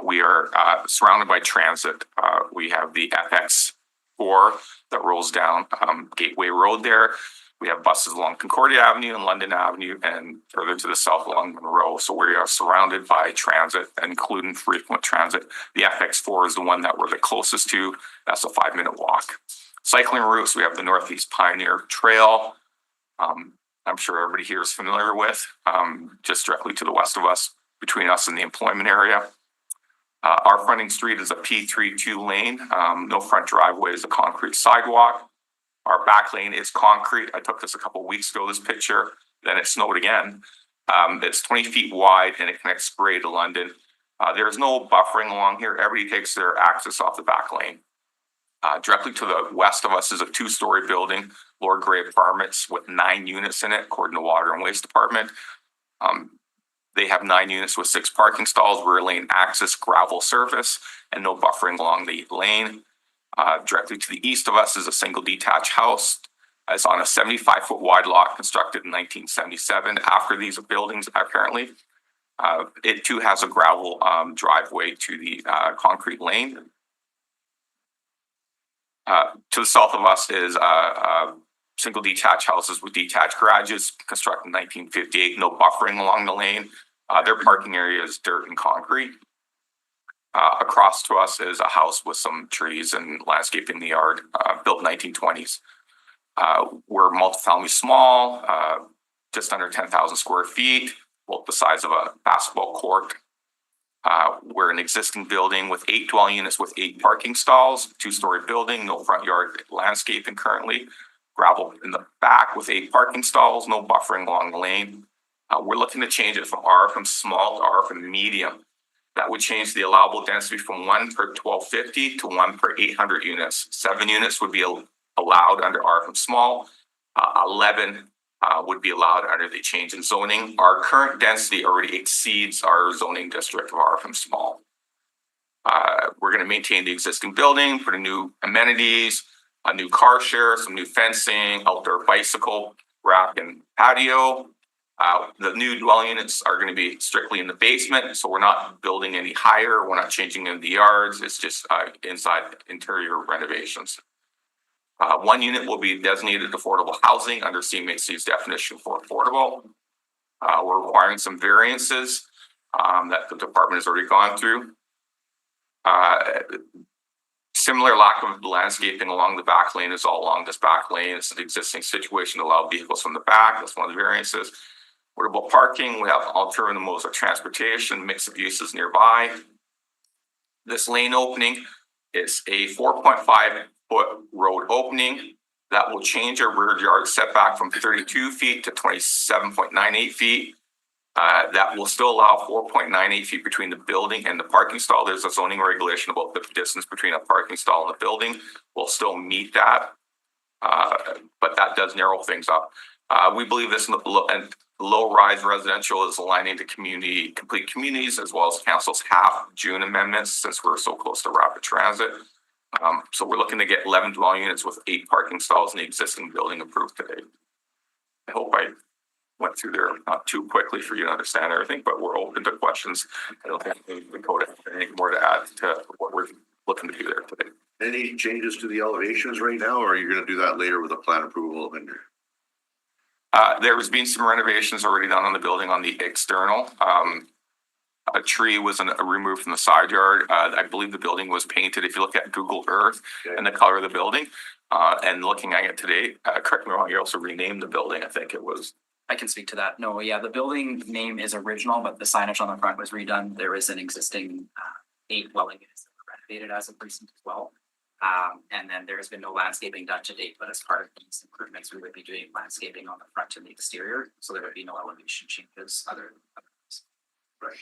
We are surrounded by transit. We have the FX4 that rolls down Gateway Road there. We have buses along Concordia Avenue and London Avenue and further to the south along Monroe. So we are surrounded by transit, including frequent transit. The FX4 is the one that we're the closest to. That's a 5-minute walk. Cycling routes, we have the Northeast Pioneer Trail. I'm sure everybody here is familiar with, just directly to the west of us, between us and the employment area. Our fronting street is a P32 lane. No front driveway, is a concrete sidewalk. Our back lane is concrete. I took this a couple of weeks ago, this picture. Then it snowed again. It's 20 feet wide and it connects Spray to London. There's no buffering along here. Everybody takes their access off the back lane. Directly to the west of us is a 2-story building, Lord Gray Apartments, with 9 units in it, according to Water and Waste Department. They have 9 units with 6 parking stalls, rear lane access, gravel surface, and no buffering along the lane. Directly to the east of us is a single detached house. It's on a 75-foot wide lot constructed in 1977 after these buildings, apparently. It too has a gravel driveway to the concrete lane. To the south of us is single detached houses with detached garages constructed in 1958, no buffering along the lane. Their parking area is dirt and concrete. Across to us is a house with some trees and landscaping in the yard, built 1920s. We're multifamily small, just under 10,000 square feet, about the size of a basketball court. We're an existing building with 8 dwelling units with 8 parking stalls, 2-story building, no front yard landscaping currently. gravel in the back with 8 parking stalls, no buffering along the lane. We're looking to change it from R from small to R from medium. That would change the allowable density from 1 per 1250 to 1 per 800 units. 7 units would be allowed under R from small. 11 would be allowed under the change in zoning. Our current density already exceeds our zoning district of R from small. We're going to maintain the existing building, put in new amenities, a new car share, some new fencing, outdoor bicycle rack and patio. The new dwelling units are going to be strictly in the basement, so we're not building any higher. We're not changing in the yards. It's just inside interior renovations. 1 unit will be designated affordable housing under CMHC's definition for affordable. We're requiring some variances that the department has already gone through. Similar lack of landscaping along the back lane is all along this back lane. It's an existing situation to allow vehicles from the back. That's one of the variances. What about parking? We have alternative modes of transportation, mix of uses nearby. This lane opening is a 4.5-foot road opening that will change our rear yard setback from 32 feet to 27.98 feet. That will still allow 4.98 feet between the building and the parking stall. There's a zoning regulation about the distance between a parking stall and the building. We'll still meet that, but that does narrow things up. We believe this low-rise residential is aligning to complete communities as well as council's half June amendments since we're so close to rapid transit. So we're looking to get 11 dwelling units with 8 parking stalls in the existing building approved today. I hope I went through there not too quickly for you to understand everything, but we're open to questions. I don't think the code has anything more to add to what we're looking to do there today. Any changes to the elevations right now, or are you going to do that later with a plan approval? There has been some renovations already done on the building on the external. A tree was removed from the side yard. I believe the building was painted. If you look at Google Earth and the color of the building, and looking at it today, correct me if I'm wrong, you also renamed the building. I think it was. I can speak to that. No, yeah, the building name is original, but the signage on the front was redone. There is an existing 8 dwelling units that were renovated as of recent as well. And then there has been no landscaping done to date, but as part of these improvements, we would be doing landscaping on the front and the exterior. So there would be no elevation changes other than Right.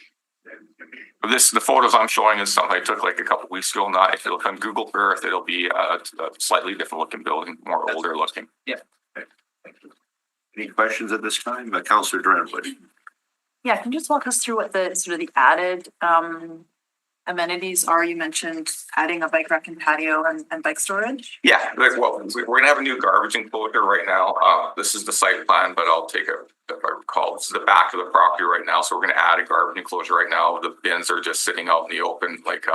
The photos I'm showing is something I took like a couple weeks ago. Now, if you look on Google Earth, it'll be a slightly different looking building, more older looking. Yeah. Okay. Thank you. Any questions at this time? Councillor Duran, please. Yeah, can you just walk us through what the sort of the added amenities are? You mentioned adding a bike rack and patio and bike storage. Yeah, well, we're gonna have a new garbage enclosure right now. This is the site plan, but I'll take it if I recall. This is the back of the property right now, so we're gonna add a garbage enclosure right now. The bins are just sitting out in the open, like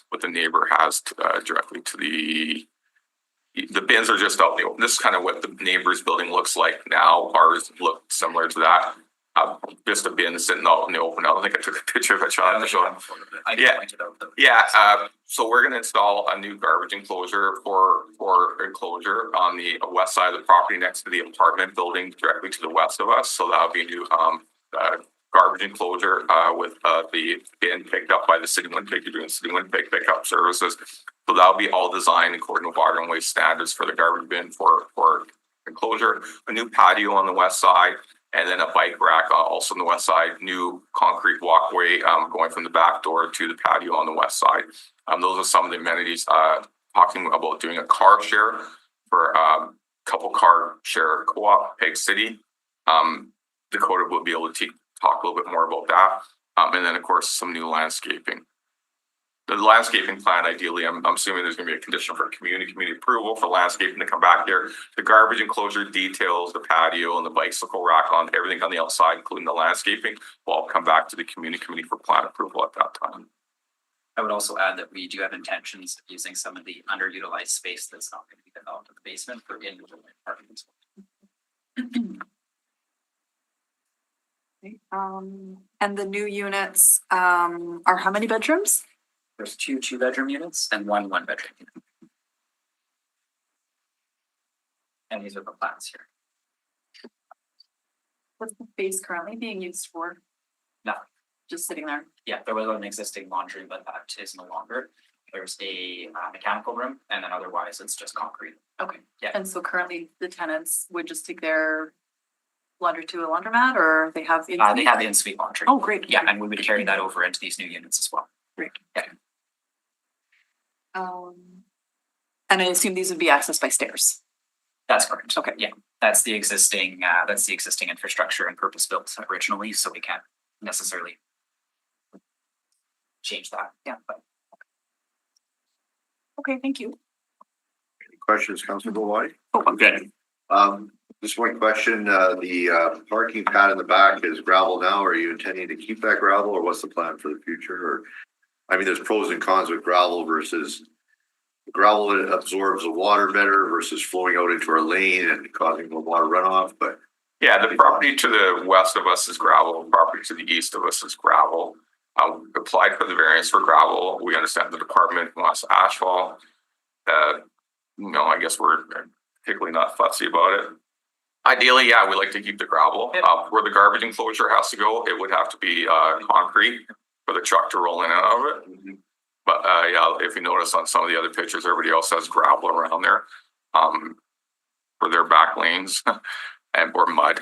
what the neighbor has directly to the bins are just out in the open. This is kind of what the neighbor's building looks like now. Ours look similar to that. Just a bin sitting out in the open. I don't think I took a picture of it, Sean. So we're gonna install a new garbage enclosure for enclosure on the west side of the property next to the apartment building directly to the west of us. So that'll be a new garbage enclosure with the bin picked up by the City of Winnipeg. You're doing City of Winnipeg pickup services. So that'll be all designed according to water and waste standards for the garbage bin for enclosure. A new patio on the west side, and then a bike rack also on the west side. New concrete walkway going from the back door to the patio on the west side. Those are some of the amenities. Talking about doing a car share for couple car share co-op, Peg City. Dakota will be able to talk a little bit more about that. And then of course some new landscaping. The landscaping plan, ideally, I'm assuming there's going to be a condition for community approval for landscaping to come back there. The garbage enclosure details, the patio and the bicycle rack on everything on the outside, including the landscaping, will all come back to the community for plan approval at that time. I would also add that we do have intentions of using some of the underutilized space that's not going to be developed in the basement for individual apartments. And the new units are how many bedrooms? There's 2 2-bedroom units and 1 1-bedroom unit. And these are the plans here. What's the space currently being used for? Nothing. Just sitting there. Yeah, there was an existing laundry, but that is no longer. there's a mechanical room, and then otherwise it's just concrete. Okay. Yeah. And so currently the tenants would just take their laundry to a laundromat, or they have? They have the in-suite laundry. Oh, great. Yeah, and we would carry that over into these new units as well. Great. Yeah. And I assume these would be accessed by stairs. That's correct. Okay. Yeah, that's the existing infrastructure and purpose built originally, so we can't necessarily change that. Yeah. But okay, thank you. Any questions, Councilor Hawaii? Oh, I'm good. Just one question, the parking pad in the back is gravel now. Are you intending to keep that gravel, or what's the plan for the future? Or, I mean, there's pros and cons with gravel versus gravel that absorbs the water better versus flowing out into our lane and causing more water runoff, but Yeah, the property to the west of us is gravel, the property to the east of us is gravel. Applied for the variance for gravel. We understand the department wants asphalt. I guess we're particularly not fussy about it. Ideally, yeah, we like to keep the gravel. Where the garbage enclosure has to go, it would have to be concrete for the truck to roll in and out of it. But yeah, if you notice on some of the other pictures, everybody else has gravel around there for their back lanes or mud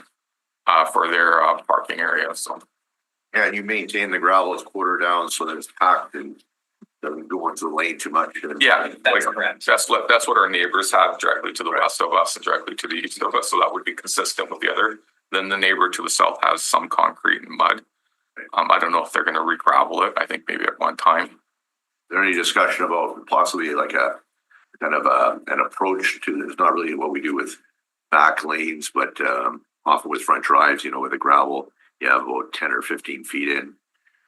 for their parking area. So yeah, and you maintain the gravel is quarter down so that it's packed and doesn't go into the lane too much. yeah, That's correct. that's what our neighbors have directly to the west of us and directly to the east of us. So that would be consistent with the other. Then the neighbor to the south has some concrete and mud. I don't know if they're going to re-gravel it. I think maybe at one time. Is there any discussion about possibly like a kind of an approach to, it's not really what we do with back lanes, but often with front drives, with the gravel, you have about 10 or 15 feet in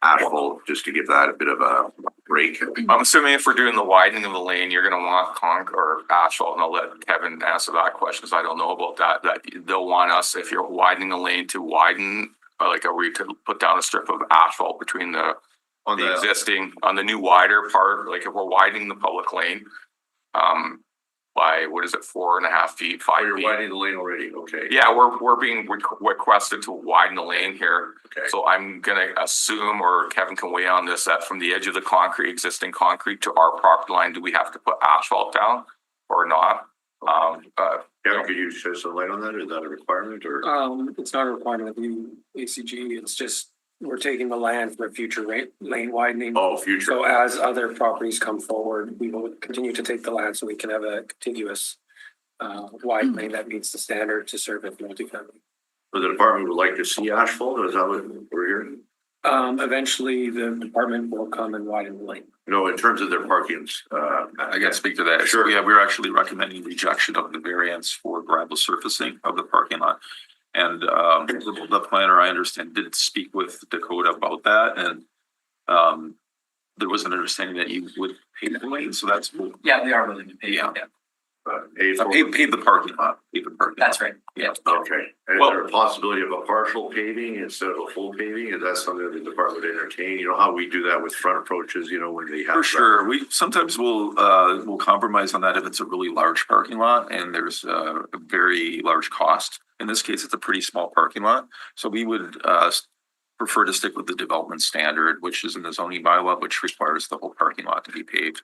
asphalt just to give that a bit of a break. I'm assuming if we're doing the widening of the lane, you're going to want concrete or asphalt, and I'll let Kevin answer that question because I don't know about that. That they'll want us, if you're widening the lane, to widen, like, are we to put down a strip of asphalt between the existing on the new wider part? Like if we're widening the public lane, by what is it, 4.5 feet, 5 You're feet? widening the lane already, okay. Yeah, we're being requested to widen the lane here. Okay. So I'm gonna assume, or Kevin can weigh on this, that from the edge of the existing concrete to our property line, do we have to put asphalt down or not? Kevin, could you shed some light on that? Is that a requirement or? It's not a requirement of the ACG, it's just, we're taking the land for future lane widening. Oh, future. So as other properties come forward, we will continue to take the land so we can have a contiguous wide lane that meets the standard to serve as multifamily. So the department would like to see asphalt, or is that what we're hearing? Eventually, the department will come and widen the lane. In terms of their parkings, I can speak to that. Sure. Yeah, we're actually recommending rejection of the variance for gravel surfacing of the parking lot. And the planner, I understand, did speak with Dakota about that, and there was an understanding that you would pay the lane, so that's. Yeah, they are willing to pay. Yeah. paid for. Pave the parking lot, pave the parking lot. That's right. Yeah. Okay, and Well- is there a possibility of a partial paving instead of a full paving? Is that something that the department would entertain? You know how we do that with front approaches, when they have. For sure, we sometimes will compromise on that if it's a really large parking lot and there's a very large cost. In this case, it's a pretty small parking lot, so we would prefer to stick with the development standard, which is in the zoning bylaw, which requires the whole parking lot to be paved.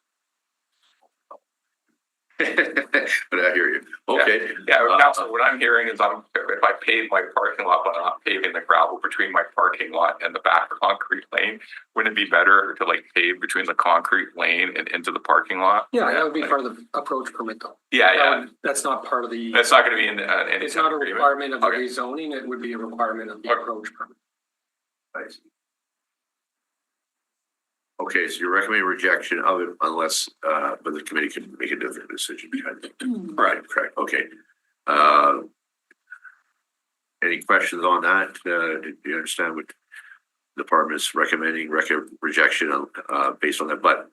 But I hear you. Okay. Yeah, Council, what I'm hearing is if I pave my parking lot, but I'm not paving the gravel between my parking lot and the back concrete lane, wouldn't it be better to pave between the concrete lane and into the parking lot? Yeah, that would be part of the approach permit though. Yeah. That's not part of the. That's not gonna be in any. It's not a agreement. requirement of the Okay. rezoning, it would be a requirement of the approach permit. I see. Okay, so you're recommending rejection of it unless, but the committee can make a different decision. Right, correct, okay. Any questions on that? Do you understand what the department is recommending, rejection based on that? But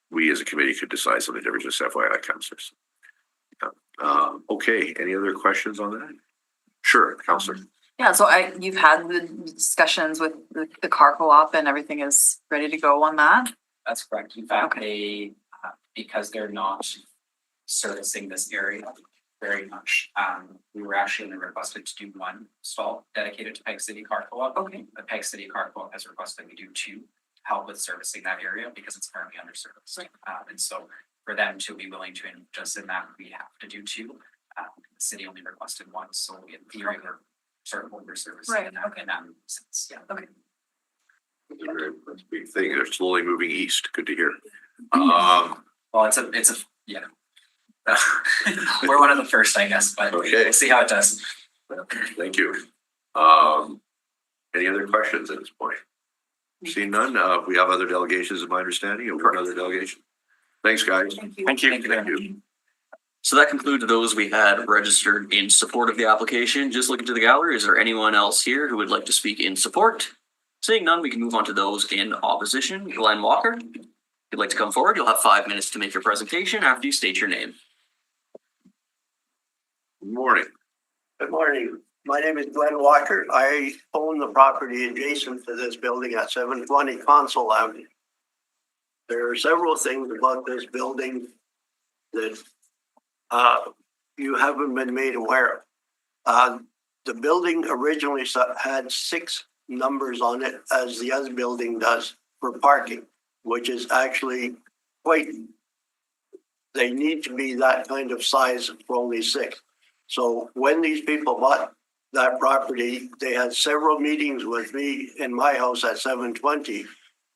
we as a committee could decide something different, just FYI, councilors. Okay, any other questions on that? Sure, councilor. Yeah, so you've had the discussions with the car co-op and everything is ready to go on that? That's correct. In fact, they, because they're not servicing this area very much, we were actually only requested to do one stall dedicated to Peg City Car Co-op. Okay. The Peg City Car Co-op has requested we do two. help with servicing that area because it's currently underserviced. And so for them to be willing to invest in that, we have to do two. The city only requested one, so in theory, we're sort of over servicing Right, in that sense. Yeah. Okay. That's a big thing. They're slowly moving east. Good to hear. Well, it's a yeah. We're one of the first, I guess, but Okay. we'll see how it does. Thank you. Any other questions at this point? Seeing none, we have other delegations, is my understanding, of another delegation. Thanks, guys. Thank you. Thank you. Thank you. So that concludes those we had registered in support of the application. Just looking to the gallery, is there anyone else here who would like to speak in support? Seeing none, we can move on to those in opposition. Glenn Walker, if you'd like to come forward, you'll have 5 minutes to make your presentation after you state your name. Good morning. Good morning. My name is Glenn Walker. I own the property adjacent to this building at 720 Consul Avenue. There are several things about this building that you haven't been made aware of. The building originally had 6 numbers on it, as the other building does, for parking, which is actually quite, they need to be that kind of size for only 6. So when these people bought that property, they had several meetings with me in my house at 720,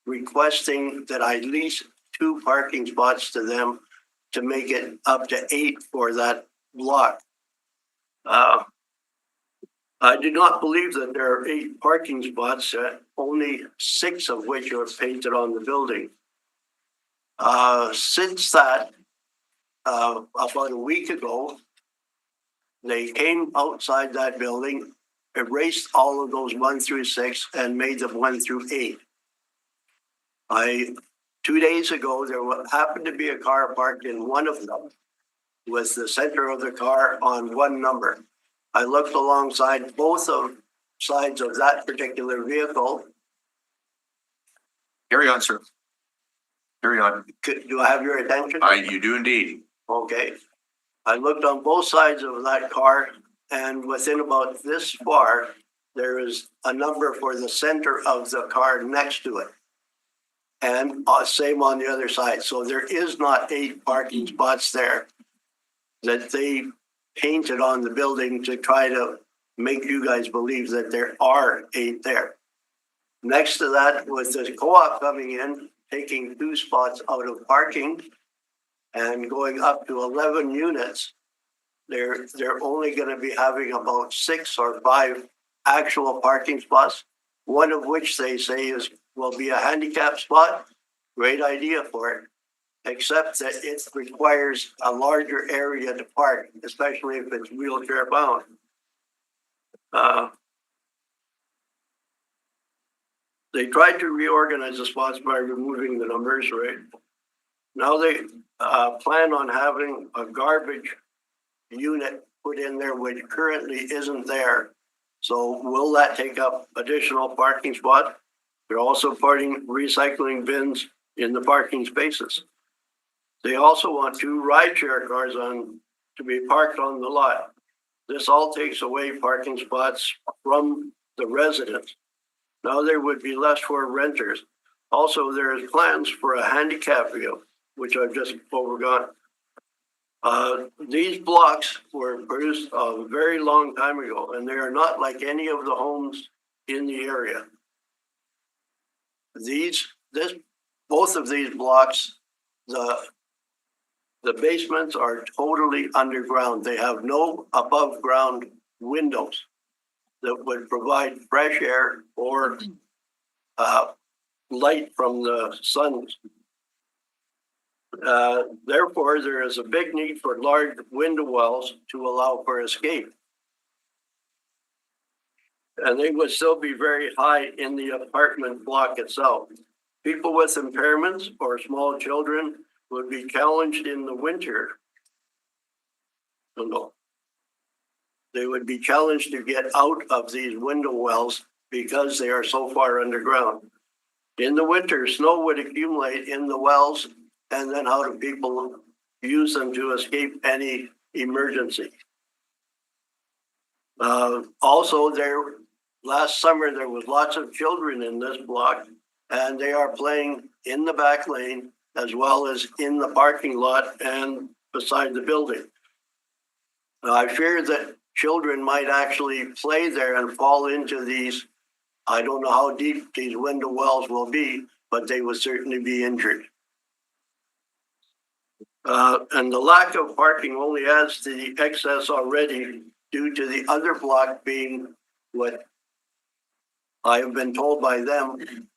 requesting that I lease 2 parking spots to them to make it up to 8 for that block. I do not believe that there are 8 parking spots, only 6 of which are painted on the building. Since that, about a week ago, they came outside that building, erased all of those 1 through 6 and made them 1 through 8. 2 days ago, there happened to be a car parked in one of them with the center of the car on 1 number. I looked alongside both of sides of that particular vehicle. Carry on, sir. Carry on. Do I have your attention? You do indeed. Okay. I looked on both sides of that car, and within about this far, there is a number for the center of the car next to it. And same on the other side. So there is not 8 parking spots there that they painted on the building to try to make you guys believe that there are 8 there. Next to that, with the co-op coming in, taking 2 spots out of parking and going up to 11 units, they're only going to be having about 6 or 5 actual parking spots, one of which they say will be a handicap spot. Great idea for it, except that it requires a larger area to park, especially if it's wheelchair bound. They tried to reorganize the spots by removing the numbers, right? Now they plan on having a garbage unit put in there, which currently isn't there. So will that take up additional parking spots? They're also putting recycling bins in the parking spaces. They also want 2 rideshare cars to be parked on the lot. This all takes away parking spots from the residents. Now there would be less for renters. Also, there's plans for a handicap view, which I've just overgone. These blocks were produced a very long time ago, and they are not like any of the homes in the area. Both of these blocks, the basements are totally underground. They have no above ground windows that would provide fresh air or light from the sun. Therefore, there is a big need for large window wells to allow for escape. And they would still be very high in the apartment block itself. People with impairments or small children would be challenged in the winter. They would be challenged to get out of these window wells because they are so far underground. In the winter, snow would accumulate in the wells, and then how do people use them to escape any emergency? Also, last summer, there was lots of children in this block, and they are playing in the back lane as well as in the parking lot and beside the building. Now, I fear that children might actually play there and fall into these. I don't know how deep these window wells will be, but they will certainly be injured. And the lack of parking only adds to the excess already due to the other block being what I have been told by them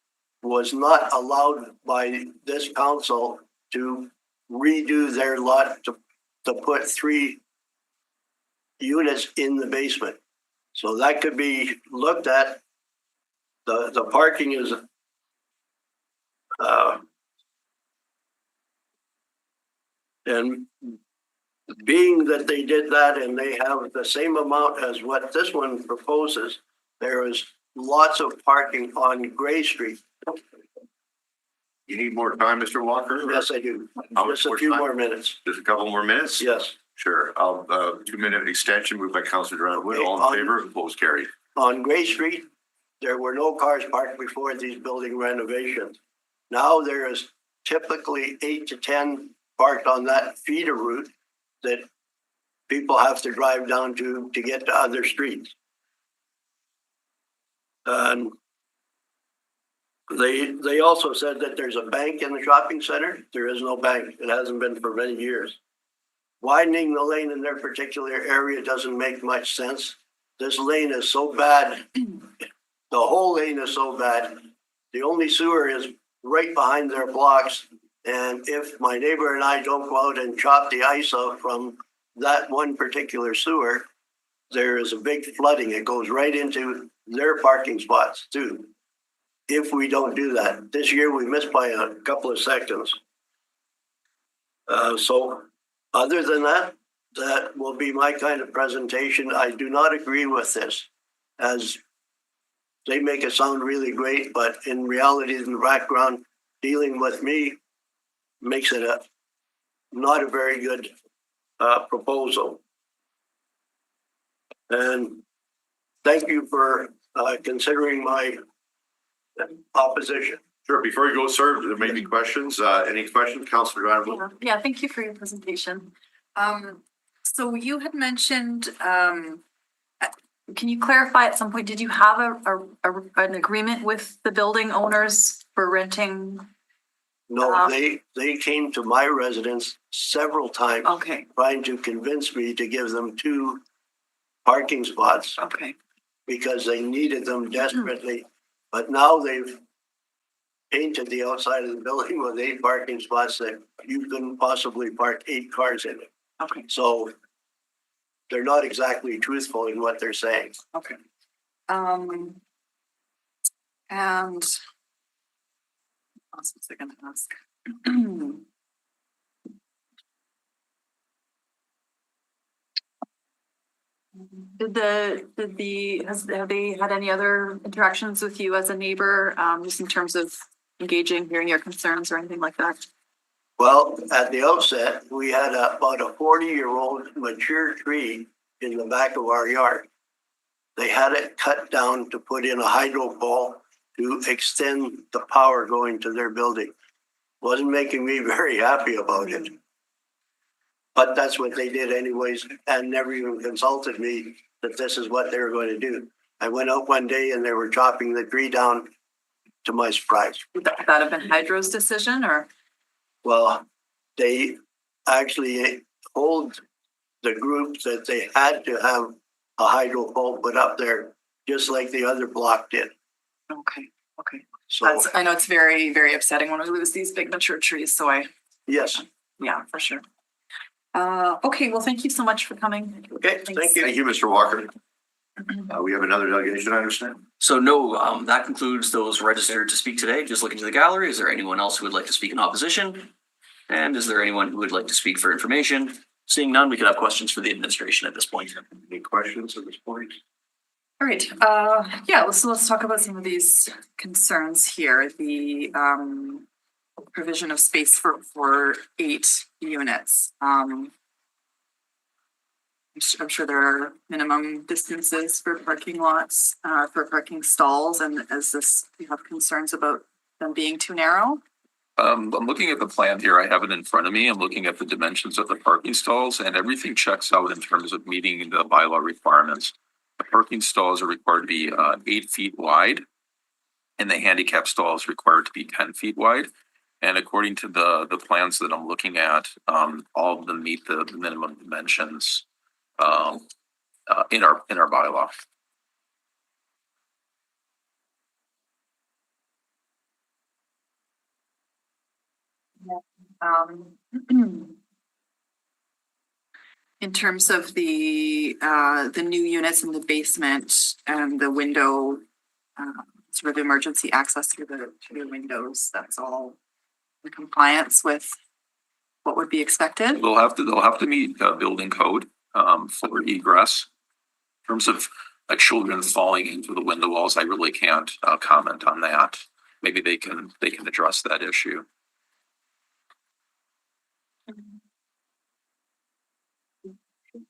was not allowed by this council to redo their lot to put 3 units in the basement. So that could be looked at. The parking is and being that they did that and they have the same amount as what this one proposes, there is lots of parking on Gray Street. You need more time, Mr. Walker? Yes, I do. How much Just a more few time? more minutes. Just a couple more minutes? Yes. Sure. I'll, 2-minute extension moved by Councillor Duran-Wood. Okay, All in favor? Opposed? Carried. On Gray Street, there were no cars parked before these building renovations. Now there is typically 8 to 10 parked on that feeder route that people have to drive down to get to other streets. They also said that there's a bank in the shopping center. There is no bank. It hasn't been for many years. Widening the lane in their particular area doesn't make much sense. This lane is so bad. The whole lane is so bad. The only sewer is right behind their blocks. And if my neighbor and I don't go out and chop the ice out from that one particular sewer, there is a big flooding. It goes right into their parking spots too. If we don't do that. This year we missed by a couple of seconds. So other than that, that will be my kind of presentation. I do not agree with this, as they make it sound really great, but in reality, in the background, dealing with me makes it not a very good proposal. And thank you for considering my opposition. Sure. Before you go, sir, there may be questions. Any questions, Councillor Duran-Wood? Yeah, thank you for your presentation. So you had mentioned, can you clarify at some point, did you have an agreement with the building owners for renting? No, they came to my residence several times. Okay. Trying to convince me to give them 2 parking spots. Okay. Because they needed them desperately. But now they've painted the outside of the building with 8 parking spots that you couldn't possibly park 8 cars in it. Okay. So they're not exactly truthful in what they're saying. Okay. And what else was I going to ask? Have they had any other interactions with you as a neighbor, just in terms of engaging, hearing your concerns or anything like that? Well, at the outset, we had about a 40-year-old mature tree in the back of our yard. They had it cut down to put in a hydro pole to extend the power going to their building. Wasn't making me very happy about it. But that's what they did anyways, and never even consulted me that this is what they were going to do. I went out one day and they were chopping the tree down, to my surprise. Would that have been Hydro's decision, or? Well, they actually told the group that they had to have a hydro pole put up there, just like the other block did. Okay, okay. So I know it's very, very upsetting when we lose these big mature trees, so yes. Yeah, for sure. Okay, well, thank you so much for coming. Okay, thank you. Thank you, Mr. Walker. We have another delegation, I understand. So no, that concludes those registered to speak today. Just looking to the gallery. Is there anyone else who would like to speak in opposition? And is there anyone who would like to speak for information? Seeing none, we could have questions for the administration at this point. Any questions at this point? All right, yeah, let's talk about some of these concerns here. The provision of space for 8 units. I'm sure there are minimum distances for parking lots, for parking stalls, and as this, you have concerns about them being too narrow? I'm looking at the plan here. I have it in front of me. I'm looking at the dimensions of the parking stalls and everything checks out in terms of meeting the bylaw requirements. The parking stalls are required to be 8 feet wide and the handicap stall is required to be 10 feet wide. And according to the plans that I'm looking at, all of them meet the minimum dimensions in our bylaw. In terms of the new units in the basement and the window, sort of emergency access through the windows, that's all in compliance with what would be expected? They'll have to meet building code for egress. In terms of like children falling into the window walls, I really can't comment on that. Maybe they can address that issue.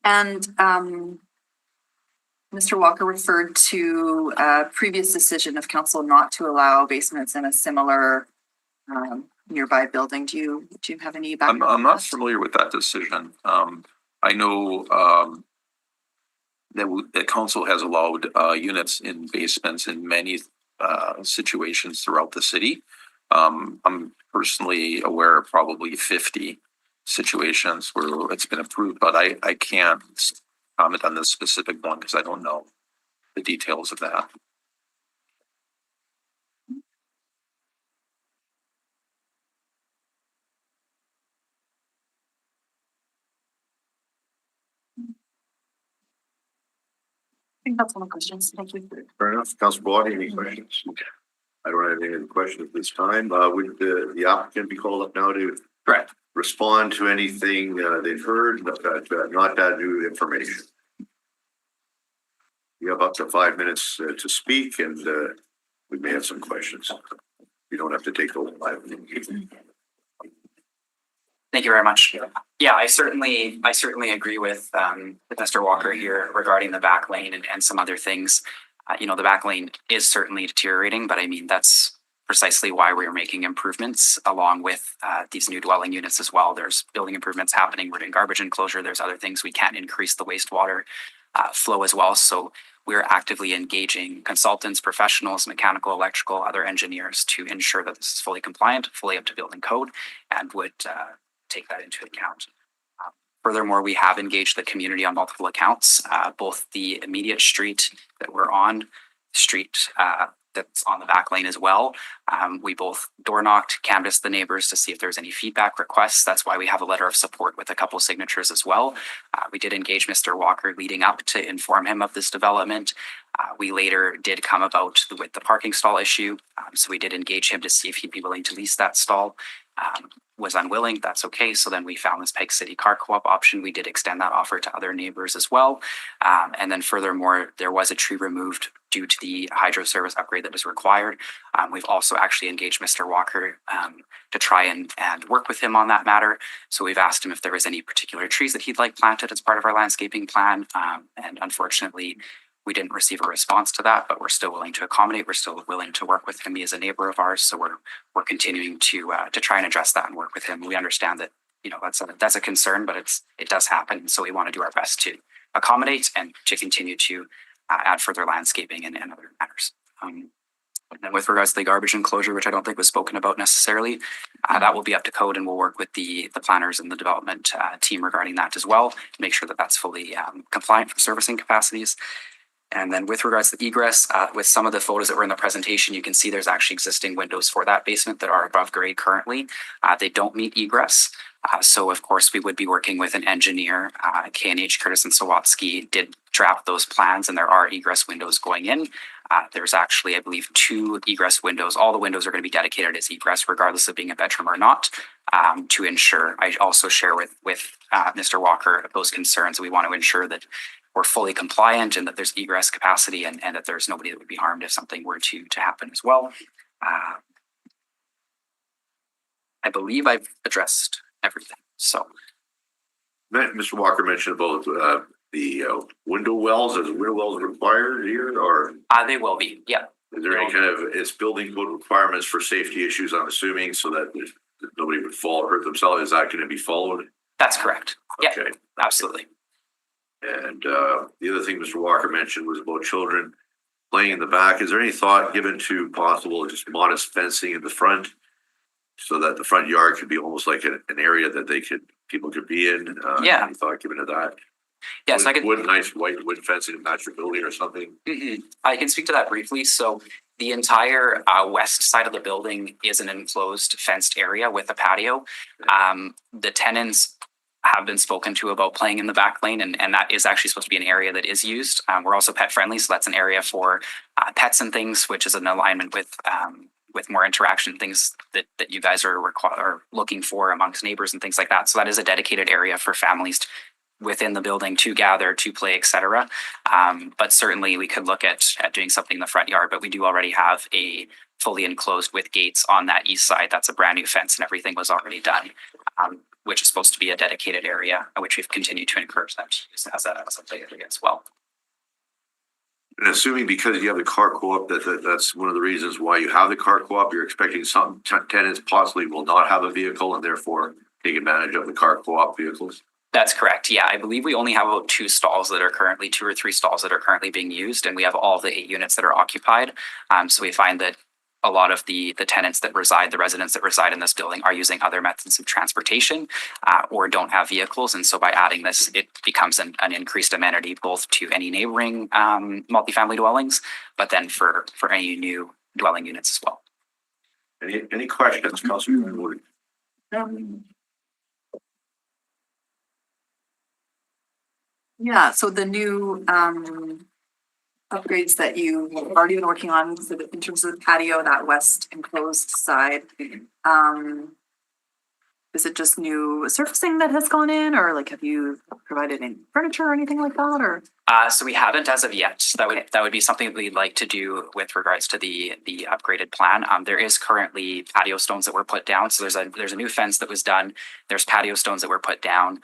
And Mr. Walker referred to a previous decision of council not to allow basements in a similar nearby building. Do you have any background? I'm not familiar with that decision. I know that council has allowed units in basements in many situations throughout the city. I'm personally aware of probably 50 situations where it's been approved, but I can't comment on this specific one because I don't know the details of that. I think that's all the questions. Thank you. Fair enough. Councilor Bawdy, any questions? I don't have any other questions at this time. Would the applicant be called up now to respond to anything they've heard, not that new information? You have up to 5 minutes to speak, and we may have some questions. You don't have to take the whole 5 minutes. Thank you very much. Yeah, I certainly agree with Mr. Walker here regarding the back lane and some other things. The back lane is certainly deteriorating, but I mean, that's precisely why we're making improvements along with these new dwelling units as well. There's building improvements happening. We're doing garbage enclosure. There's other things we can't increase the wastewater flow as well. So we're actively engaging consultants, professionals, mechanical, electrical, other engineers to ensure that this is fully compliant, fully up to building code, and would take that into account. Furthermore, we have engaged the community on multiple accounts, both the immediate street that we're on, street that's on the back lane as well. We both door knocked, canvassed the neighbors to see if there's any feedback requests. That's why we have a letter of support with a couple signatures as well. We did engage Mr. Walker leading up to inform him of this development. We later did come about with the parking stall issue. So we did engage him to see if he'd be willing to lease that stall. Was unwilling, that's okay. So then we found this Peg City Car Co-op option. We did extend that offer to other neighbors as well. And then furthermore, there was a tree removed due to the hydro service upgrade that was required. We've also actually engaged Mr. Walker to try and work with him on that matter. So we've asked him if there was any particular trees that he'd like planted as part of our landscaping plan. And unfortunately, we didn't receive a response to that, but we're still willing to accommodate. We're still willing to work with him. He is a neighbor of ours, so we're continuing to try and address that and work with him. We understand that that's a concern, but it does happen. So we want to do our best to accommodate and to continue to add further landscaping and other matters. And with regards to the garbage enclosure, which I don't think was spoken about necessarily, that will be up to code, and we'll work with the planners and the development team regarding that as well to make sure that that's fully compliant for servicing capacities. And then with regards to egress, with some of the photos that were in the presentation, you can see there's actually existing windows for that basement that are above grade currently. They don't meet egress. So of course we would be working with an engineer. K&H Curtis and Sawatsky did draft those plans, and there are egress windows going in. There's actually, I believe, 2 egress windows. All the windows are going to be dedicated as egress, regardless of being a bedroom or not, to ensure. I also share with Mr. Walker those concerns. We want to ensure that we're fully compliant and that there's egress capacity and that there's nobody that would be harmed if something were to happen as well. I believe I've addressed everything. So, Mr. Walker mentioned about the window wells. Is window wells required here, or they will be? Yeah, Is there any kind of, it's building code requirements for safety issues, I'm assuming, so that nobody would fall or hurt themselves? Is that going to be followed? That's correct. Yeah, Okay. absolutely. And the other thing Mr. Walker mentioned was about children playing in the back. Is there any thought given to possible just modest fencing in the front so that the front yard could be almost like an area that people could be in? Yeah. Any thought given to that? Yes, I can. Nice white wood fencing to match your building or something? I can speak to that briefly. So the entire west side of the building is an enclosed fenced area with a patio. The tenants have been spoken to about playing in the back lane, and that is actually supposed to be an area that is used. We're also pet friendly, so that's an area for pets and things, which is an alignment with more interaction, things that you guys are looking for amongst neighbors and things like that. So that is a dedicated area for families within the building to gather, to play, etc. But certainly we could look at doing something in the front yard, but we do already have a fully enclosed with gates on that east side. That's a brand new fence and everything was already done, which is supposed to be a dedicated area, which we've continued to encourage them to use as a play area as well. And assuming because you have the car co-op, that's one of the reasons why you have the car co-op, you're expecting some tenants possibly will not have a vehicle and therefore take advantage of the car co-op vehicles? That's correct. Yeah, I believe we only have about 2 or 3 stalls that are currently being used, and we have all the 8 units that are occupied. So we find that a lot of the residents that reside in this building are using other methods of transportation or don't have vehicles. And so by adding this, it becomes an increased amenity both to any neighboring multifamily dwellings, but then for any new dwelling units as well. Any questions, Councilor Wood? Yeah, so the new upgrades that you have already been working on, so in terms of the patio, that west enclosed side, is it just new surfacing that has gone in, or like have you provided any furniture or anything like that, or? So we haven't as of yet. That would be something that we'd like to do with regards to the upgraded plan. There is currently patio stones that were put down. So there's a new fence that was done. There's patio stones that were put down.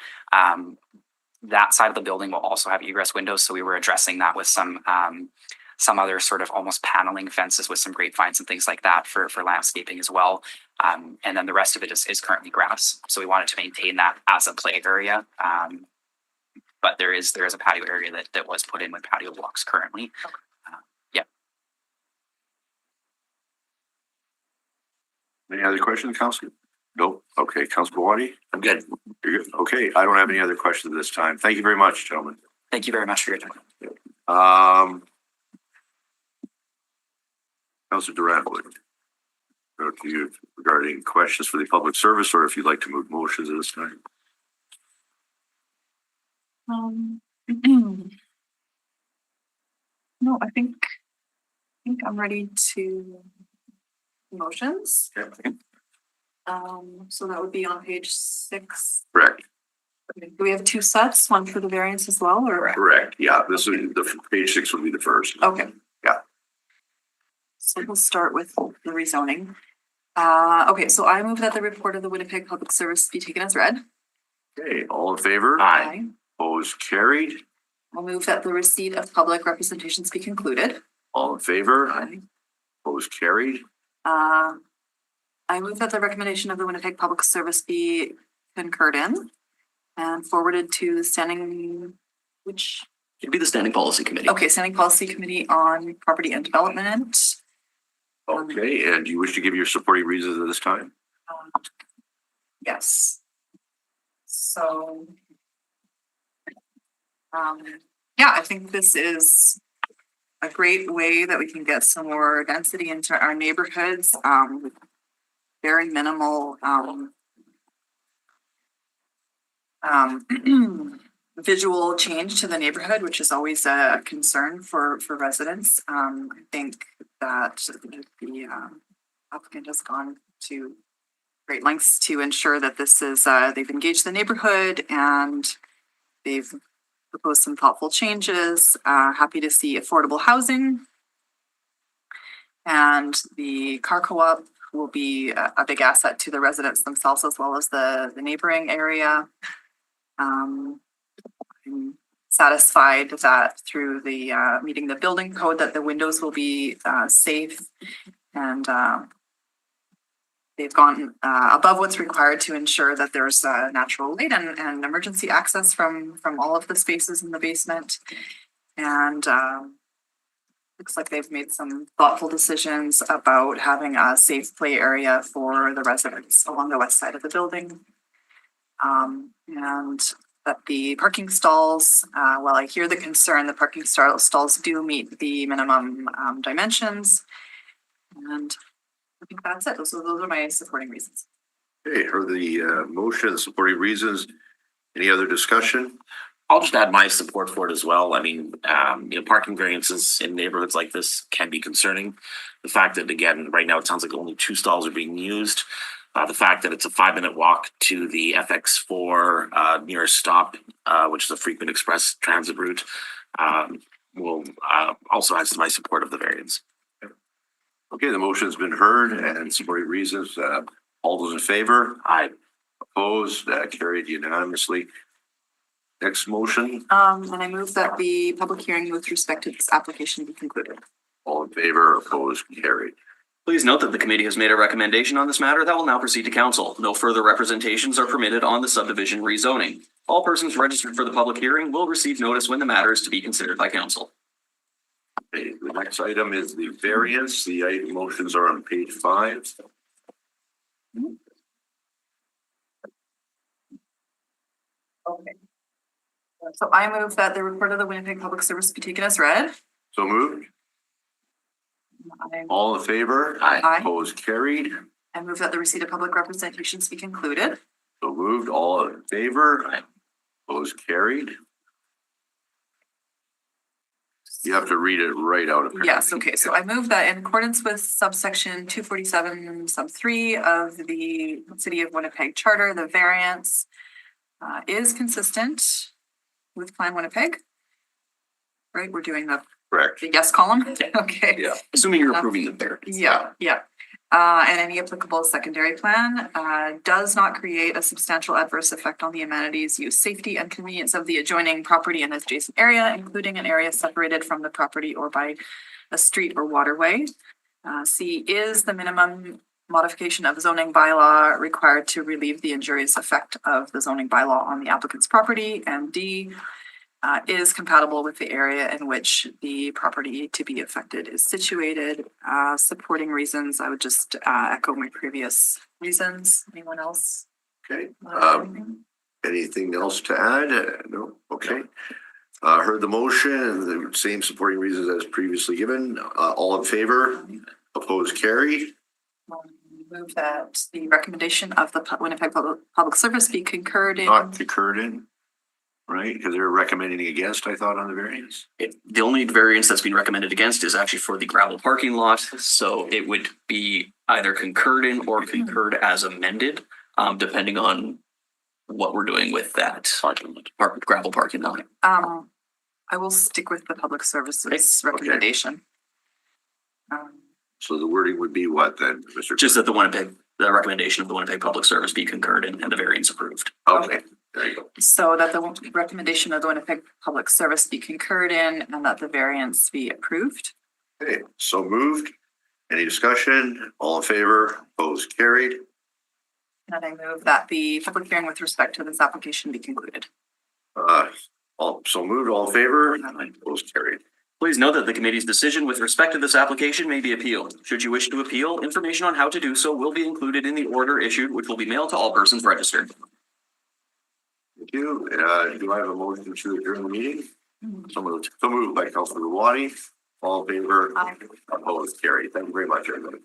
That side of the building will also have egress windows. So we were addressing that with some other sort of almost paneling fences with some grapevines and things like that for landscaping as well. And then the rest of it is currently grass. So we wanted to maintain that as a play area. But there is a patio area that was put in with patio blocks currently. Yeah. Any other questions, Councilor? Nope. Okay, Councilor Wadi? I'm good. You're good. Okay, I don't have any other questions at this time. Thank you very much, gentlemen. Thank you very much for your time. Councilor Durant-Wood. Go to you regarding questions for the public service, or if you'd like to move motions at this time. No, I think I'm ready to motions. Okay. So that would be on page 6. Correct. Do we have 2 sets, one for the variance as well, or? Correct. Yeah, this would the page 6 would be the first. Okay. Yeah. So we'll start with the rezoning. Okay, so I move that the report of the Winnipeg Public Service be taken as read. Okay, all in favor? Aye. Opposed, carried. I'll move that the receipt of public representations be concluded. All in favor? Opposed, carried. I move that the recommendation of the Winnipeg Public Service be concurred in and forwarded to the standing, which? It'd be the Standing Policy Committee. Okay, Standing Policy Committee on Property and Development. Okay, and do you wish to give your supporting reasons at this time? Yes. So, yeah, I think this is a great way that we can get some more density into our neighborhoods, with very minimal, visual change to the neighborhood, which is always a concern for residents. I think that the applicant has gone to great lengths to ensure that this is, they've engaged the neighborhood and they've proposed some thoughtful changes. Happy to see affordable housing. And the car co-op will be a big asset to the residents themselves as well as the neighboring area. I'm satisfied that through the meeting the building code that the windows will be safe, and they've gone above what's required to ensure that there's natural light and emergency access from all of the spaces in the basement. And looks like they've made some thoughtful decisions about having a safe play area for the residents along the west side of the building. And that the parking stalls, while I hear the concern, the parking stalls do meet the minimum dimensions. And I think that's it. Those are my supporting reasons. Okay, heard the motion, supporting reasons. Any other discussion? I'll just add my support for it as well. I mean, parking variances in neighborhoods like this can be concerning. The fact that, again, right now it sounds like only 2 stalls are being used. The fact that it's a 5-minute walk to the FX4 nearest stop, which is a frequent express transit route, will also add to my support of the variance. Okay, the motion's been heard and supporting reasons. All those in favor? Aye. Opposed? Carried unanimously. Next motion, And I move that the public hearing with respect to this application be concluded. all in favor, opposed, carried. Please note that the committee has made a recommendation on this matter that will now proceed to council. No further representations are permitted on the subdivision rezoning. All persons registered for the public hearing will receive notice when the matter is to be considered by council. Okay, the next item is the variance. The motions are on page 5. Okay. So I move that the report of the Winnipeg Public Service be taken as read. So moved. I All in favor? Aye. Opposed, carried. move that the receipt of public representations be concluded. So moved. All in favor? Aye. Opposed, carried. You have to read it right out of. Yes, okay, so I move that in accordance with subsection 247 sub 3 of the City of Winnipeg Charter, the variance is consistent with Plan Winnipeg. Right, we're doing the Correct. yes column? Okay. Yeah. Assuming you're approving the variance. Yeah. And any applicable secondary plan does not create a substantial adverse effect on the amenities, use, safety, and convenience of the adjoining property and adjacent area, including an area separated from the property or by a street or waterway. C is the minimum modification of zoning bylaw required to relieve the injurious effect of the zoning bylaw on the applicant's property. And D is compatible with the area in which the property to be affected is situated. Supporting reasons, I would just echo my previous reasons. Anyone else? Okay. Anything else to add? No? Okay. Heard the motion and the same supporting reasons as previously given. All in favor? Opposed, carried. Move that the recommendation of the Winnipeg Public Service be concurred in. Not concurred in, right? Because they're recommending against, I thought, on the variance. The only variance that's been recommended against is actually for the gravel parking lot. So it would be either concurred in or concurred as amended, depending on what we're doing with that gravel parking lot. I will stick with the Public Services recommendation. So the wording would be what then, Mr. Just that the recommendation of the Winnipeg Public Service be concurred in and the variance approved. Okay, there you go. So that the recommendation of the Winnipeg Public Service be concurred in and that the variance be approved. Okay, so moved. Any discussion? All in favor? Opposed, carried. And I move that the public hearing with respect to this application be concluded. So moved. All in favor? Opposed, carried. Please note that the committee's decision with respect to this application may be appealed. Should you wish to appeal, information on how to do so will be included in the order issued, which will be mailed to all persons registered. Thank you. Do I have a motion to adjourn the meeting? So moved by Councilor Rawadi. All in favor? Aye. Opposed, carried. Thank you very much, everybody.